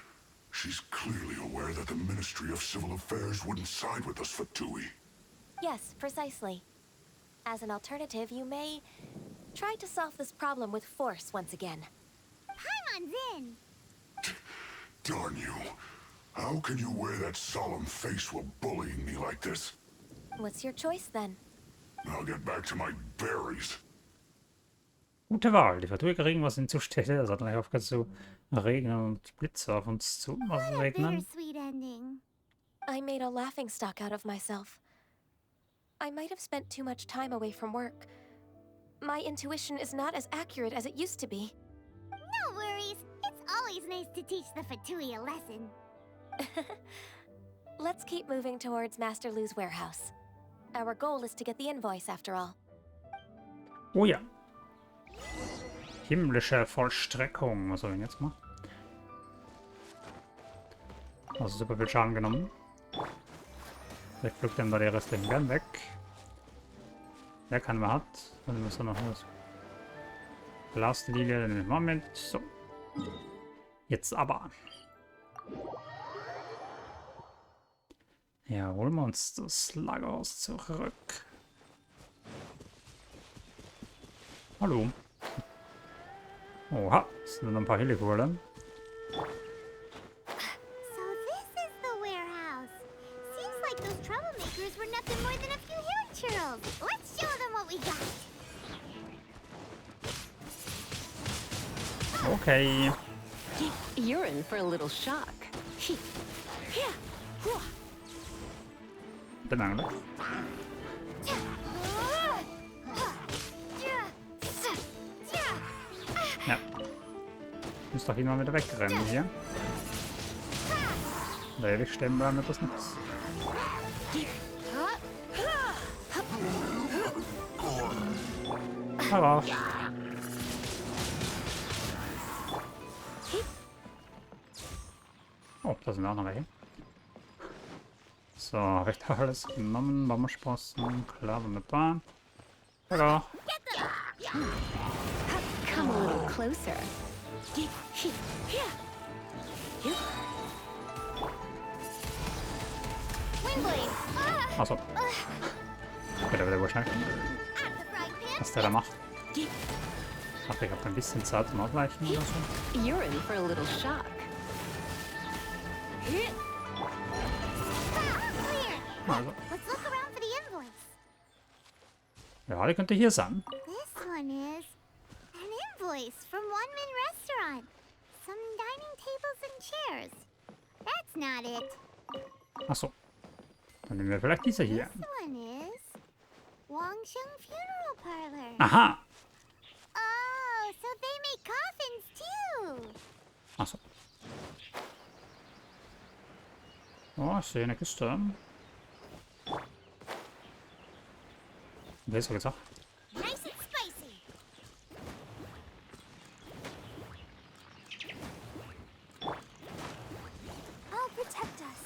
she's clearly aware that the Ministry of Civil Affairs wouldn't side with us, Fatui. Yes, precisely. As an alternative, you may try to solve this problem with force once again. Paimon's in! Darn you. How can you wear that solemn face while bullying me like this? What's your choice then? I'll get back to my berries. Gute Wahl. Die Fatui kriegen was hinzustellen. Das hat gleich aufgehört zu regnen und Blitze auf uns zu What a regnen. bittersweet ending. I made a laughingstock out of myself. I might have spent too much time away from work. My intuition is not as accurate as it used to be. No worries. It's always nice to teach the Fatui a lesson. Let's keep moving towards Master Lu's warehouse. Our goal is to get the invoice, after all. Oh ja. Himmlische Vollstreckung. Was soll ich denn jetzt machen? Also super viel Schaden genommen. Vielleicht pflückt dann da die restlichen Bären weg. Der kann man hat. Dann müssen wir noch was. Blastlilie, den Moment. So. Jetzt aber. Ja, holen wir uns das Lagerhaus zurück. Hallo. Oha, das sind noch ein paar Helikopter. So this is the warehouse. Seems like those troublemakers were nothing more than a few hill churls. Let's show them what we got. Okay. You're in for a little shock. Den mangler. Ja. Muss doch immer wieder wegrennen hier. Da ewig stehen bleiben wird das nichts. Hurra. Oh, da sind auch noch welche. So, habe ich da alles genommen? Baumsprossen, klar, wunderbar. Hallo. Come a little closer. Achso. Wieder wohl schnell. Was der da macht. Ach, ich habe ein bisschen Zeit zum Ausweichen oder so. You're in for a little shock. Also. Let's look around for the invoice. Ja, die könnte hier sein. This one is an invoice from One Man Restaurant. Some dining tables and chairs. That's not it. Achso. Dann nehmen wir vielleicht diese hier. This one is Wangsheng Funeral Parlor. Aha. Oh, so they make coffins too. Achso. Oh, ich sehe eine Kiste. Wer ist gesagt? Nice and spicy. I'll protect us.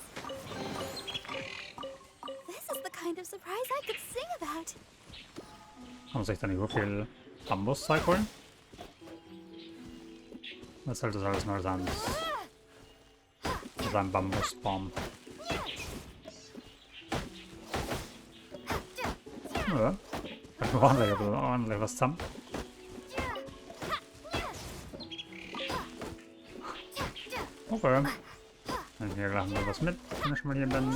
This is the kind of surprise I could sing about. Haben sich dann über viel Bambuszeug holen? Was soll das alles mal sein? Das ist ein Bambusbaum. Ja. Ordentlich was zusammen. Okay. Dann hier gleich mal was mit, wenn ich mal hier bin.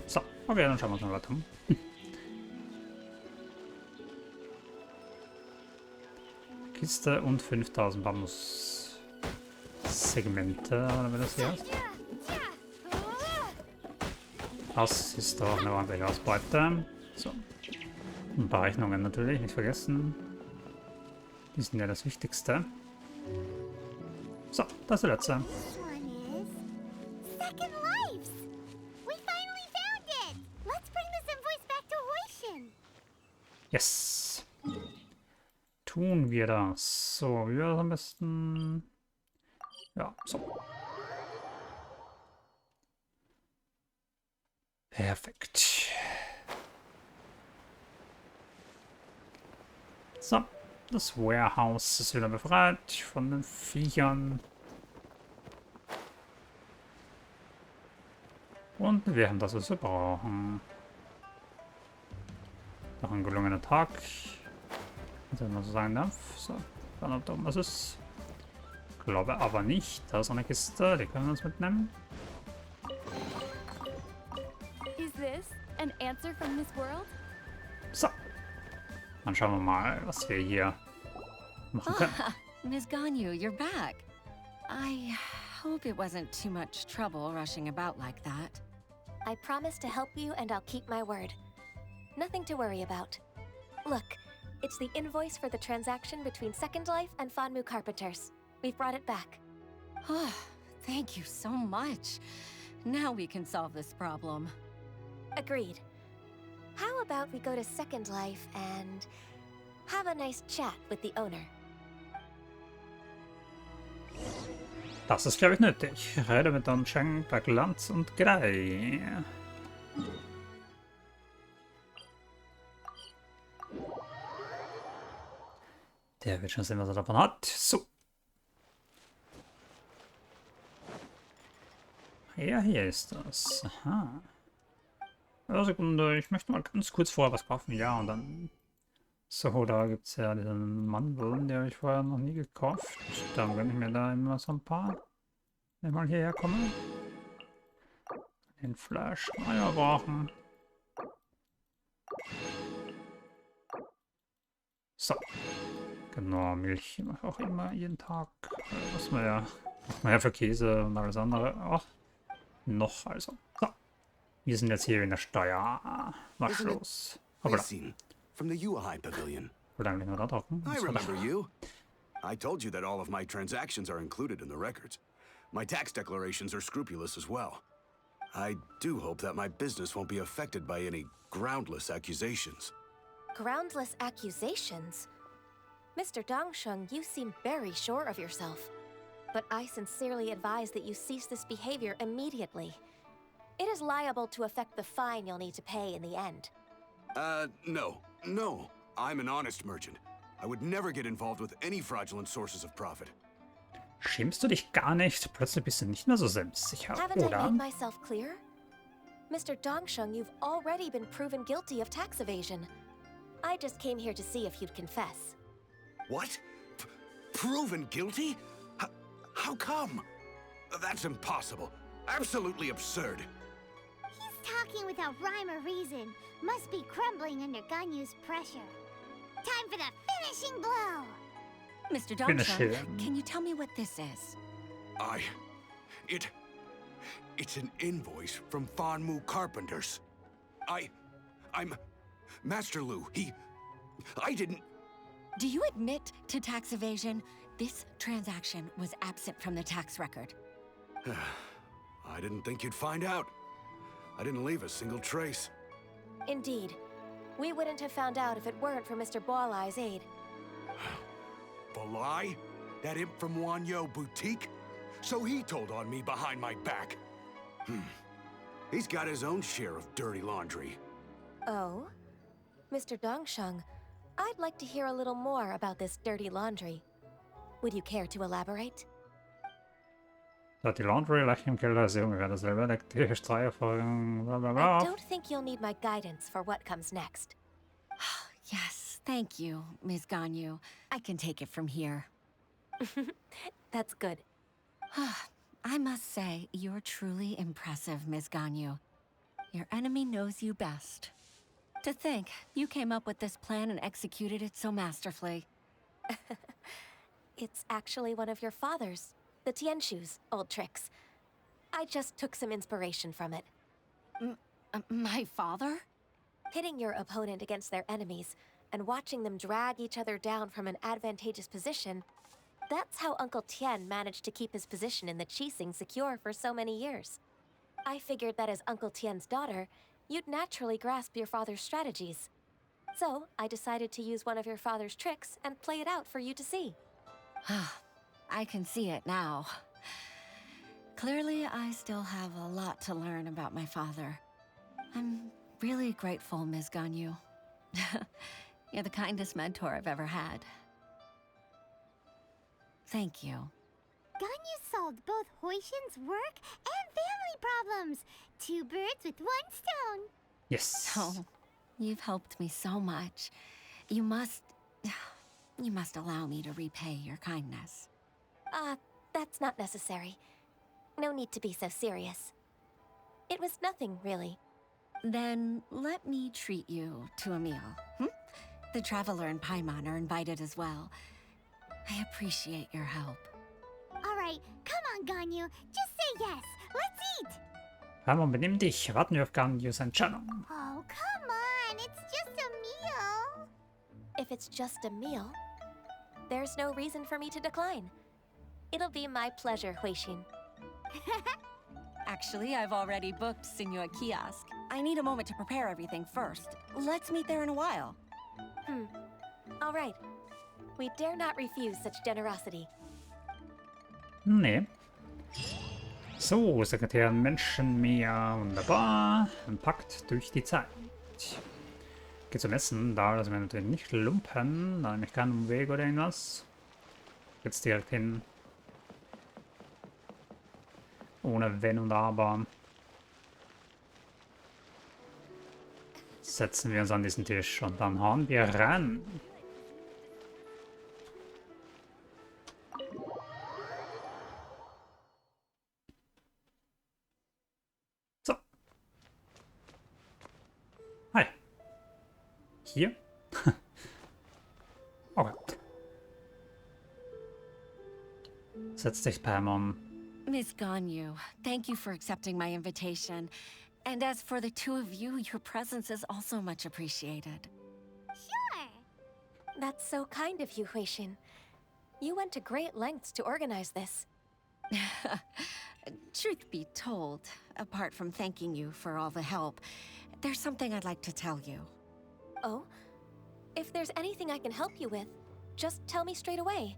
So, okay, dann schauen wir uns mal weiter um. Kiste und 5000 Bambus-Segmente, oder wie das hier heißt. Das ist doch eine ordentliche Ausbeute. So. Ein paar Rechnungen natürlich, nicht vergessen. Die sind ja das Wichtigste. So, das ist der letzte. This one is Second Lives. We finally found it. Let's bring this invoice back to Huishin. Yes. Tun wir das. So, wie wäre das am besten? Ja, so. Perfekt. So, das Warehouse ist wieder befreit von den Viechern. Und wir haben das, was wir brauchen. Noch ein gelungener Tag. Wenn man so sagen darf. So, dann ob da oben was ist. Glaube aber nicht. Da ist eine Kiste, die können wir uns mitnehmen. Is this an answer from this world? So. Dann schauen wir mal, was wir hier machen können. Ah, Ms. Ganyu, you're back. I hope it wasn't too much trouble rushing about like that. I promise to help you and I'll keep my word. Nothing to worry about. Look, it's the invoice for the transaction between Second Life and Fanmu Carpenters. We've brought it back. Oh, thank you so much. Now we can solve this problem. Agreed. How about we go to Second Life and have a nice chat with the owner? Das ist, glaube ich, nötig. Rede mit Don Cheng bei Glanz und Grei. Der wird schon sehen, was er davon hat. So. Ja, hier ist das. Aha. Ja, Sekunde, ich möchte mal ganz kurz vorher was kaufen. Ja, und dann... So, da gibt es ja diesen Mandeln, die habe ich vorher noch nie gekauft. Dann gönne ich mir da immer so ein paar, wenn ich mal hierher komme. Den Fleisch Eier brauchen. So. Genau, Milch mache ich auch immer jeden Tag. Was man ja für Käse und alles andere. Ach, noch also. So. Wir sind jetzt hier in der Steuer. Was los? Hoppla. From the Yuahai Pavilion. Wollte eigentlich nur da drücken. I remember you. I told you that all of my transactions are included in the records. My tax declarations are scrupulous as well. I do hope that my business won't be affected by any groundless accusations. Groundless accusations? Mr. Dongsheng, you seem very sure of yourself. But I sincerely advise that you cease this behavior immediately. It is liable to affect the fine you'll need to pay in the end. No. I'm an honest merchant. I would never get involved with any fraudulent sources of profit. Schämst du dich gar nicht? Plötzlich bist du nicht mehr so selbstsicher, Haven't I oder? made myself clear? Mr. Dongsheng, you've already been proven guilty of tax evasion. I just came here to see if you'd confess. What? Proven guilty? How come? That's impossible. Absolutely absurd. He's talking without rhyme or reason. Must be crumbling under Ganyu's pressure. Time for the finishing blow! Mr. Dongsheng, can you tell me what this is? It's an invoice from Fanmu Carpenters. I'm Master Lu. I didn't... Do you admit to tax evasion? This transaction was absent from the tax record. I didn't think you'd find out. I didn't leave a single trace. Indeed. We wouldn't have found out if it weren't for Mr. Boalai's aid. Balai? That imp from Wanyo Boutique? So he told on me behind my back. He's got his own share of dirty laundry. Oh? Mr. Dongsheng, I'd like to hear a little more about this dirty laundry. Would you care to elaborate? Die Laundry lag im Keller, ist ungefähr dasselbe. Die Steuerfolgen, bla bla bla. I don't think you'll need my guidance for what comes next. Yes, thank you, Ms. Ganyu. I can take it from here. That's good. I must say, you're truly impressive, Ms. Ganyu. Your enemy knows you best. To think, you came up with this plan and executed it so masterfully. It's actually one of your father's, the Tianshu's, old tricks. I just took some inspiration from it. My father? Pitting your opponent against their enemies and watching them drag each other down from an advantageous position, that's how Uncle Tian managed to keep his position in the Qixing secure for so many years. I figured that as Uncle Tian's daughter, you'd naturally grasp your father's strategies. So I decided to use one of your father's tricks and play it out for you to see. I can see it now. Clearly, I still have a lot to learn about my father. I'm really grateful, Ms. Ganyu. You're the kindest mentor I've ever had. Thank you. Ganyu solved both Hoishin's work and family problems. 2 birds with 1 stone. Yes. Oh, you've helped me so much. You must allow me to repay your kindness. That's not necessary. No need to be so serious. It was nothing, really. Then let me treat you to a meal. The Traveler and Paimon are invited as well. I appreciate your help. All right, come on, Ganyu. Just say yes. Let's eat. Paimon, benimm dich. Warten wir auf Ganyus Entscheidung. Oh, come on. It's just a meal. If it's just a meal, there's no reason for me to decline. It'll be my pleasure, Huixin. Actually, I've already booked Senor Kiosk. I need a moment to prepare everything first. Let's meet there in a while. All right. We dare not refuse such generosity. Nee. So, Sekretär Menschenmeer, wunderbar. Ein Pakt durch die Zeit. Geht zum Essen, da lassen wir natürlich nicht lumpen, da nämlich keinen Umweg oder irgendwas. Jetzt direkt hin. Ohne Wenn und Aber. setzen wir uns an diesen Tisch und dann hauen wir ran. So. Hi. Hier? Oh Gott. Setz dich, Paimon. Miss Ganyu, thank you for accepting my invitation. And as for the two of you, your presence is also much appreciated. Sure. That's so kind of you, Huixin. You went to great lengths to organize this. Truth be told, apart from thanking you for all the help, there's something I'd like to tell you. Oh? If there's anything I can help you with, just tell me straight away.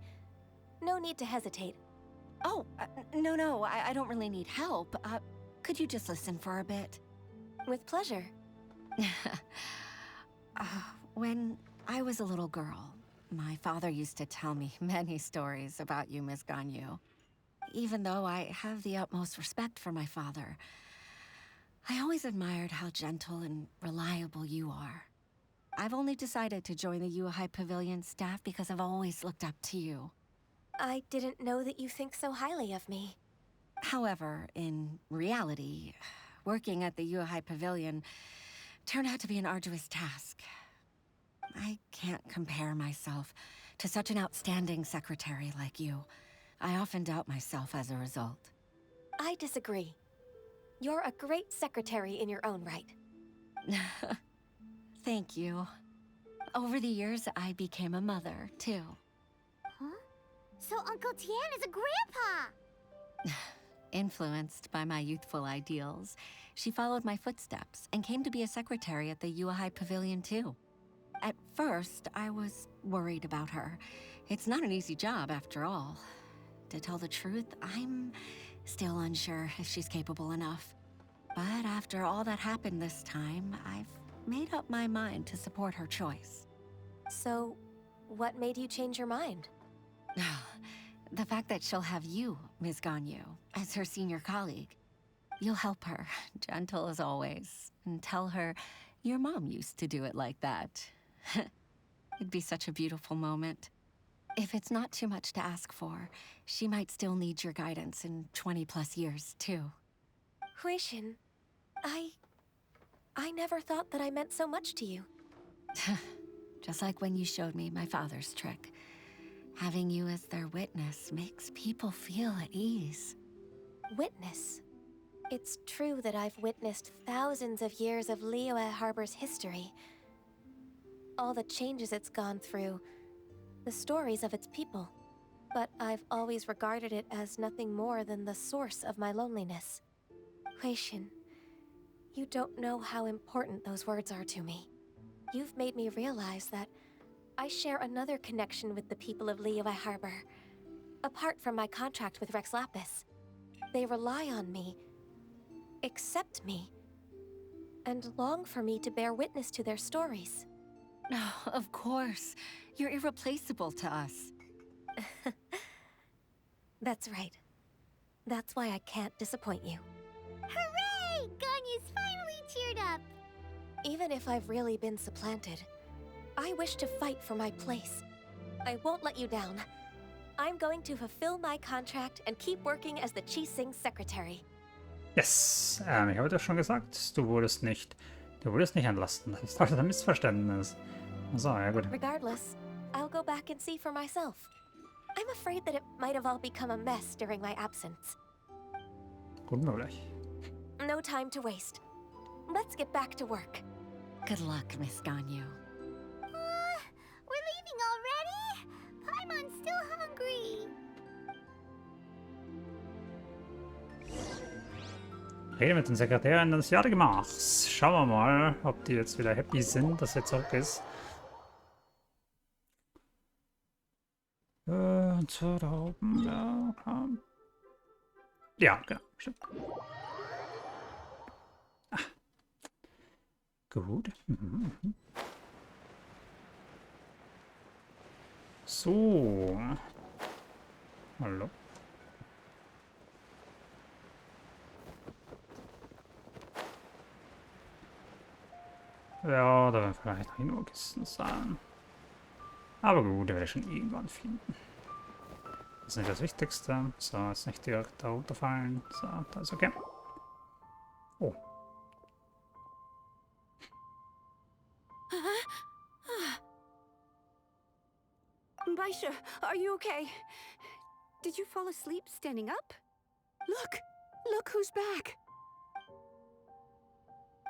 No need to hesitate. Oh, no, I don't really need help. Could you just listen for a bit? With pleasure. When I was a little girl, my father used to tell me many stories about you, Miss Ganyu. Even though I have the utmost respect for my father, I always admired how gentle and reliable you are. I've only decided to join the Yuehai Pavilion staff because I've always looked up to you. I didn't know that you think so highly of me. However, in reality, working at the Yuehai Pavilion turned out to be an arduous task. I can't compare myself to such an outstanding secretary like you. I often doubt myself as a result. I disagree. You're a great secretary in your own right. Thank you. Over the years, I became a mother, too. Huh? So Uncle Tian is a grandpa! Influenced by my youthful ideals, she followed my footsteps and came to be a secretary at the Yuehai Pavilion, too. At first, I was worried about her. It's not an easy job, after all. To tell the truth, I'm still unsure if she's capable enough. But after all that happened this time, I've made up my mind to support her choice. So, what made you change your mind? The fact that she'll have you, Ms. Ganyu, as her senior colleague. You'll help her, gentle as always, and tell her your mom used to do it like that. It'd be such a beautiful moment. If it's not too much to ask for, she might still need your guidance in 20+ years, too. Huixin, I never thought that I meant so much to you. Just like when you showed me my father's trick. Having you as their witness makes people feel at ease. Witness? It's true that I've witnessed thousands of years of Liyue Harbor's history. All the changes it's gone through, the stories of its people. But I've always regarded it as nothing more than the source of my loneliness. Huixin, you don't know how important those words are to me. You've made me realize that I share another connection with the people of Liyue Harbor. Apart from my contract with Rex Lapis, they rely on me, accept me, and long for me to bear witness to their stories. Oh, of course. You're irreplaceable to us. That's right. That's why I can't disappoint you. Hooray! Ganyu's finally cheered up! Even if I've really been supplanted, I wish to fight for my place. I won't let you down. I'm going to fulfill my contract and keep working as the Qixing secretary. Yes, ich habe dir schon gesagt, du wurdest nicht entlassen. Ich dachte, das ist ein Missverständnis. So, ja gut. Regardless, I'll go back and see for myself. I'm afraid that it might have all become a mess during my absence. Gut möglich. No time to waste. Let's get back to work. Good luck, Miss Ganyu. We're leaving already? Paimon's still hungry. Rede mit den Sekretärinnen des Jadegemachs. Schauen wir mal, ob die jetzt wieder happy sind, dass er zurück ist. Und so da oben, ja, klar. Ja, genau, stimmt. Ah. Gut. So. Hallo. Ja, da werden vielleicht noch nur Kisten sein. Aber gut, die werde ich schon irgendwann finden. Das ist nicht das Wichtigste. So, jetzt nicht direkt da runterfallen. So, da ist okay. Oh. Baisha, are you okay? Did you fall asleep standing up? Look who's back.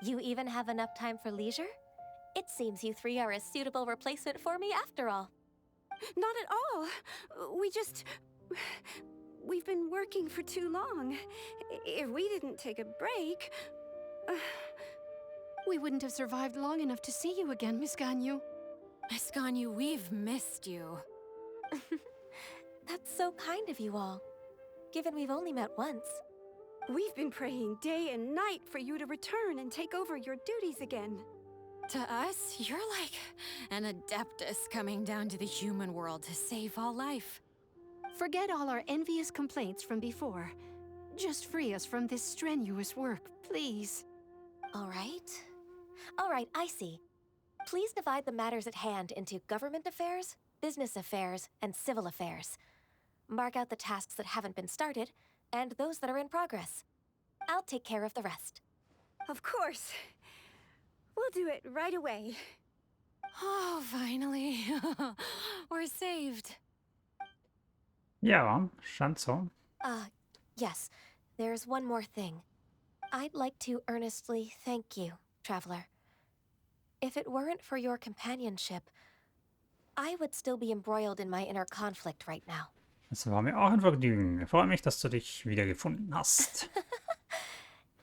You even have enough time for leisure? It seems you three are a suitable replacement for me after all. Not at all. We've been working for too long. If we didn't take a break... We wouldn't have survived long enough to see you again, Miss Ganyu. Miss Ganyu, we've missed you. That's so kind of you all, given we've only met once. We've been praying day and night for you to return and take over your duties again. To us, you're like an adeptus coming down to the human world to save all life. Forget all our envious complaints from before. Just free us from this strenuous work, please. All right, I see. Please divide the matters at hand into government affairs, business affairs, and civil affairs. Mark out the tasks that haven't been started, and those that are in progress. I'll take care of the rest. Of course. We'll do it right away. Oh, finally. We're saved. Ja, scheint so. Yes. There's one more thing. I'd like to earnestly thank you, Traveler. If it weren't for your companionship, I would still be embroiled in my inner conflict right now. Es war mir auch ein Vergnügen. Ich freue mich, dass du dich wiedergefunden hast.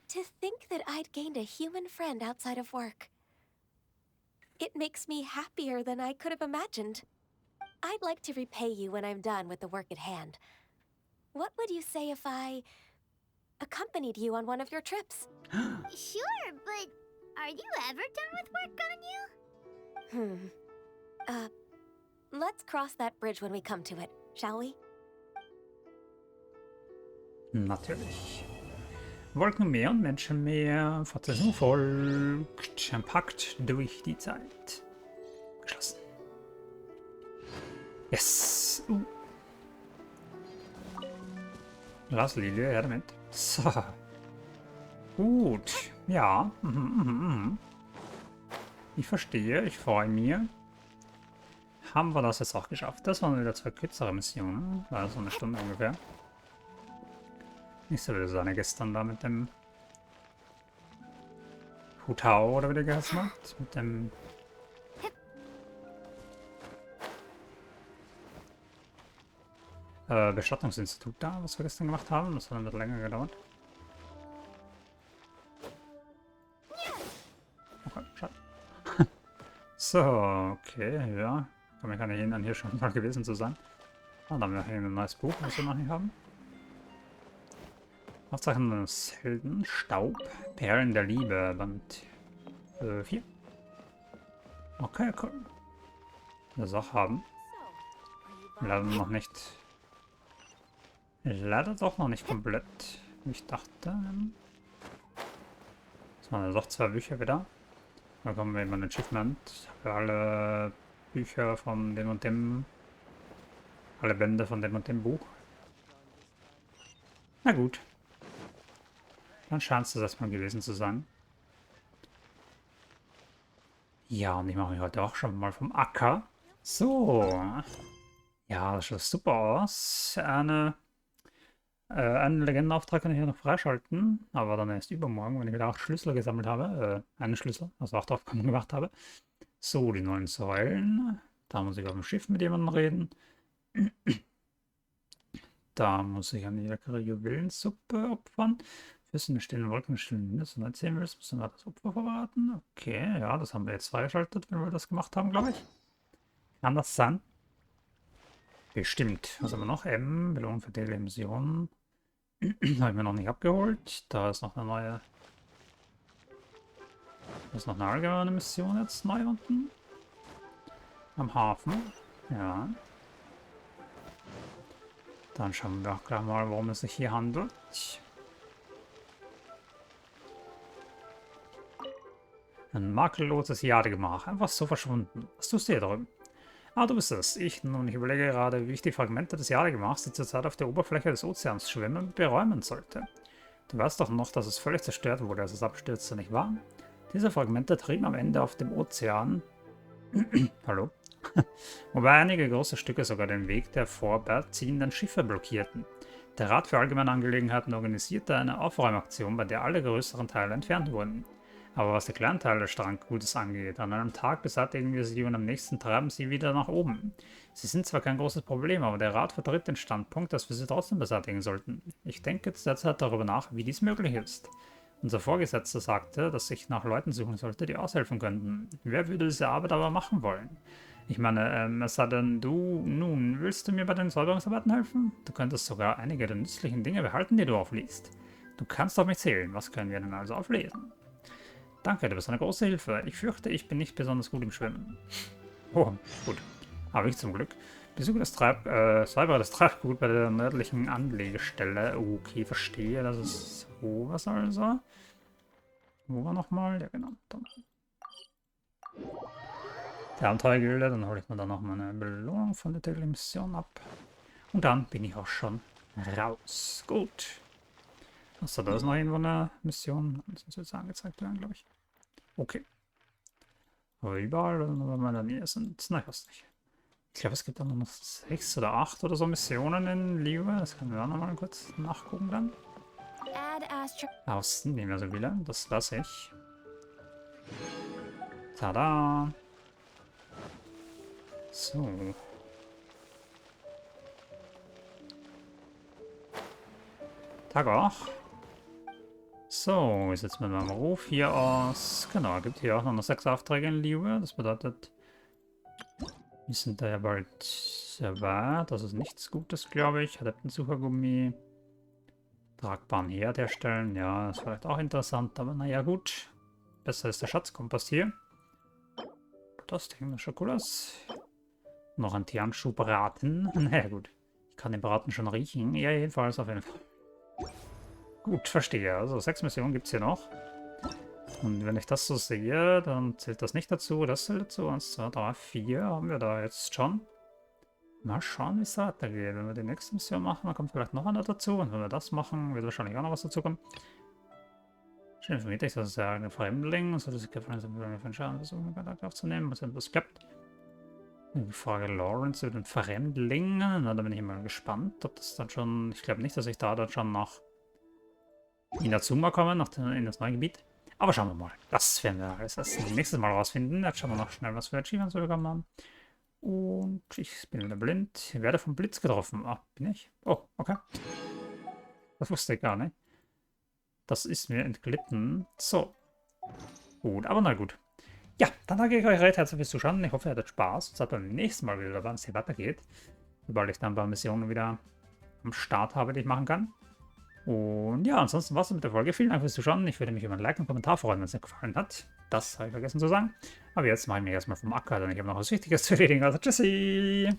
To think that I'd gained a human friend outside of work. It makes me happier than I could have imagined. I'd like to repay you when I'm done with the work at hand. What would you say if I accompanied you on one of your trips? Sure, but are you ever done with work on you? Let's cross that bridge when we come to it, shall we? Natürlich. Wolkenmeer und Menschenmeer, Fortsetzung folgt. Ein Pakt durch die Zeit. Geschlossen. Yes. Lass Lilie, her damit. So. Gut. Ja. Ich verstehe, ich freue mich. Haben wir das jetzt auch geschafft? Das waren wieder 2 kürzere Missionen. War so eine Stunde ungefähr. Nicht so wie seine gestern da mit dem Hutao oder wie der geheißen hat. Mit dem Bestattungsinstitut da, was wir gestern gemacht haben. Das hat ein bisschen länger gedauert. Okay, schade. So, okay, ja. Ich kann mich gar nicht erinnern, hier schon mal gewesen zu sein. Ah, da haben wir hier ein neues Buch, was wir noch nicht haben. Aufzeichnung des Helden, Staub, Perlen der Liebe, Band 4. Okay, cool. Das auch haben. Leider noch nicht. Leider doch noch nicht komplett, wie ich dachte. Das waren doch 2 Bücher wieder. Da kommen wir immer ein Achievement für alle Bücher von dem und dem. Alle Bände von dem und dem Buch. Na gut. Dann scheint es das erstmal gewesen zu sein. Ja, und ich mache mich heute auch schon mal vom Acker. So. Ja, das schaut super aus. Einen Legendenauftrag kann ich hier noch freischalten. Aber dann erst übermorgen, wenn ich wieder 8 Schlüssel gesammelt habe. Einen Schlüssel, also 8 Aufgaben gemacht habe. So, die 9 Säulen. Da muss ich auf dem Schiff mit jemandem reden. Da muss ich eine leckere Juwelensuppe opfern. Fürs in der stillen Wolken mindestens 19 willst, müssen wir das Opfer verraten. Okay, ja, das haben wir jetzt freigeschaltet, wenn wir das gemacht haben, glaube ich. Kann das sein? Bestimmt. Was haben wir noch? Belohnung für die Mission. Habe ich mir noch nicht abgeholt. Da ist noch eine neue. Da ist noch eine allgemeine Mission jetzt neu unten. Am Hafen. Ja. Dann schauen wir auch gleich mal, worum es sich hier handelt. Ein makelloses Jadegemach. Einfach so verschwunden. Was tust du hier drüben? Ah, du bist es. Ich überlege gerade, wie ich die Fragmente des Jadegemachs, die zurzeit auf der Oberfläche des Ozeans schwimmen, beräumen sollte. Du weißt doch noch, dass es völlig zerstört wurde, als es abstürzte, nicht wahr? Diese Fragmente trieben am Ende auf dem Ozean. Hallo? Wobei einige große Stücke sogar den Weg der vorziehenden Schiffe blockierten. Der Rat für allgemeine Angelegenheiten organisierte eine Aufräumaktion, bei der alle größeren Teile entfernt wurden. Aber was die kleinen Teile des Strandgutes angeht, an einem Tag beseitigen wir sie und am nächsten treiben sie wieder nach oben. Sie sind zwar kein großes Problem, aber der Rat vertritt den Standpunkt, dass wir sie trotzdem beseitigen sollten. Ich denke jetzt derzeit darüber nach, wie dies möglich ist. Unser Vorgesetzter sagte, dass ich nach Leuten suchen sollte, die aushelfen könnten. Wer würde diese Arbeit aber machen wollen? Ich meine, es sei denn, willst du mir bei den Säuberungsarbeiten helfen? Du könntest sogar einige der nützlichen Dinge behalten, die du aufliest. Du kannst auf mich zählen, was können wir denn also auflesen? Danke, du bist eine große Hilfe. Ich fürchte, ich bin nicht besonders gut im Schwimmen. Oh, gut. Aber ich zum Glück. Besuche das Treibgut bei der nördlichen Anlegestelle. Okay, verstehe. Das ist sowas also. Wo war nochmal? Ja, genau. Der Abenteuergilde. Dann hole ich mir dann noch meine Belohnung von der täglichen Mission ab. Und dann bin ich auch schon raus. Gut. Achso, da ist noch irgendwo eine Mission. Das muss jetzt angezeigt werden, glaube ich. Okay. Aber überall, wenn wir in der Nähe sind, na, ich weiß nicht. Ich glaube, es gibt auch noch 6 oder 8 oder so Missionen in Liyue. Das können wir auch noch mal kurz nachgucken dann. Außen, nicht mehr so viele. Das weiß ich. Tada! So. Tag auch. So, wie sieht es mit meinem Ruf hier aus? Genau, gibt hier auch noch 6 Aufträge in Liyue. Das bedeutet, wir sind da ja bald sehr weit. Das ist nichts Gutes, glaube ich. Adeptensuchergummi. Tragbaren Herd herstellen. Ja, das ist vielleicht auch interessant, aber naja, gut. Besser ist der Schatzkompass hier. Das Ding schon cool aus. Noch ein Tianschuh-Braten. Naja, gut. Ich kann den Braten schon riechen. Ja, jedenfalls auf jeden Fall. Gut, verstehe. Also 6 Missionen gibt es hier noch. Und wenn ich das so sehe, dann zählt das nicht dazu. Das zählt dazu. 1, 2, 3, 4 haben wir da jetzt schon. Mal schauen, wie es weitergeht. Wenn wir die nächste Mission machen, dann kommt vielleicht noch einer dazu. Und wenn wir das machen, wird wahrscheinlich auch noch was dazu kommen. Schön informiert ich, das ist ja ein Fremdling. Und so, dass ich gefallen ist, für einen Schaden versuchen, Kontakt aufzunehmen. Was das klappt. Die Frage Lawrence über den Fremdling. Na, da bin ich mal gespannt, ob das dann schon. Ich glaube nicht, dass ich da dann schon nach Inazuma komme, in das neue Gebiet. Aber schauen wir mal. Das werden wir alles das nächstes Mal rausfinden. Jetzt schauen wir noch schnell, was für Achievements wir bekommen haben. Und ich bin wieder blind. Ich werde vom Blitz getroffen. Ah, bin ich? Oh, okay. Das wusste ich gar nicht. Das ist mir entglitten. So. Gut, aber na gut. Ja, dann danke ich euch recht herzlich fürs Zuschauen. Ich hoffe, ihr hattet Spaß. Und seid beim nächsten Mal wieder dabei, wenn es hier weitergeht. Sobald ich dann ein paar Missionen wieder am Start habe, die ich machen kann. Und ja, ansonsten war es mit der Folge. Vielen Dank fürs Zuschauen. Ich würde mich über ein Like und einen Kommentar freuen, wenn es euch gefallen hat. Das habe ich vergessen zu sagen. Aber jetzt mache ich mich erstmal vom Acker, denn ich habe noch was Wichtiges zu erledigen. Also tschüssi!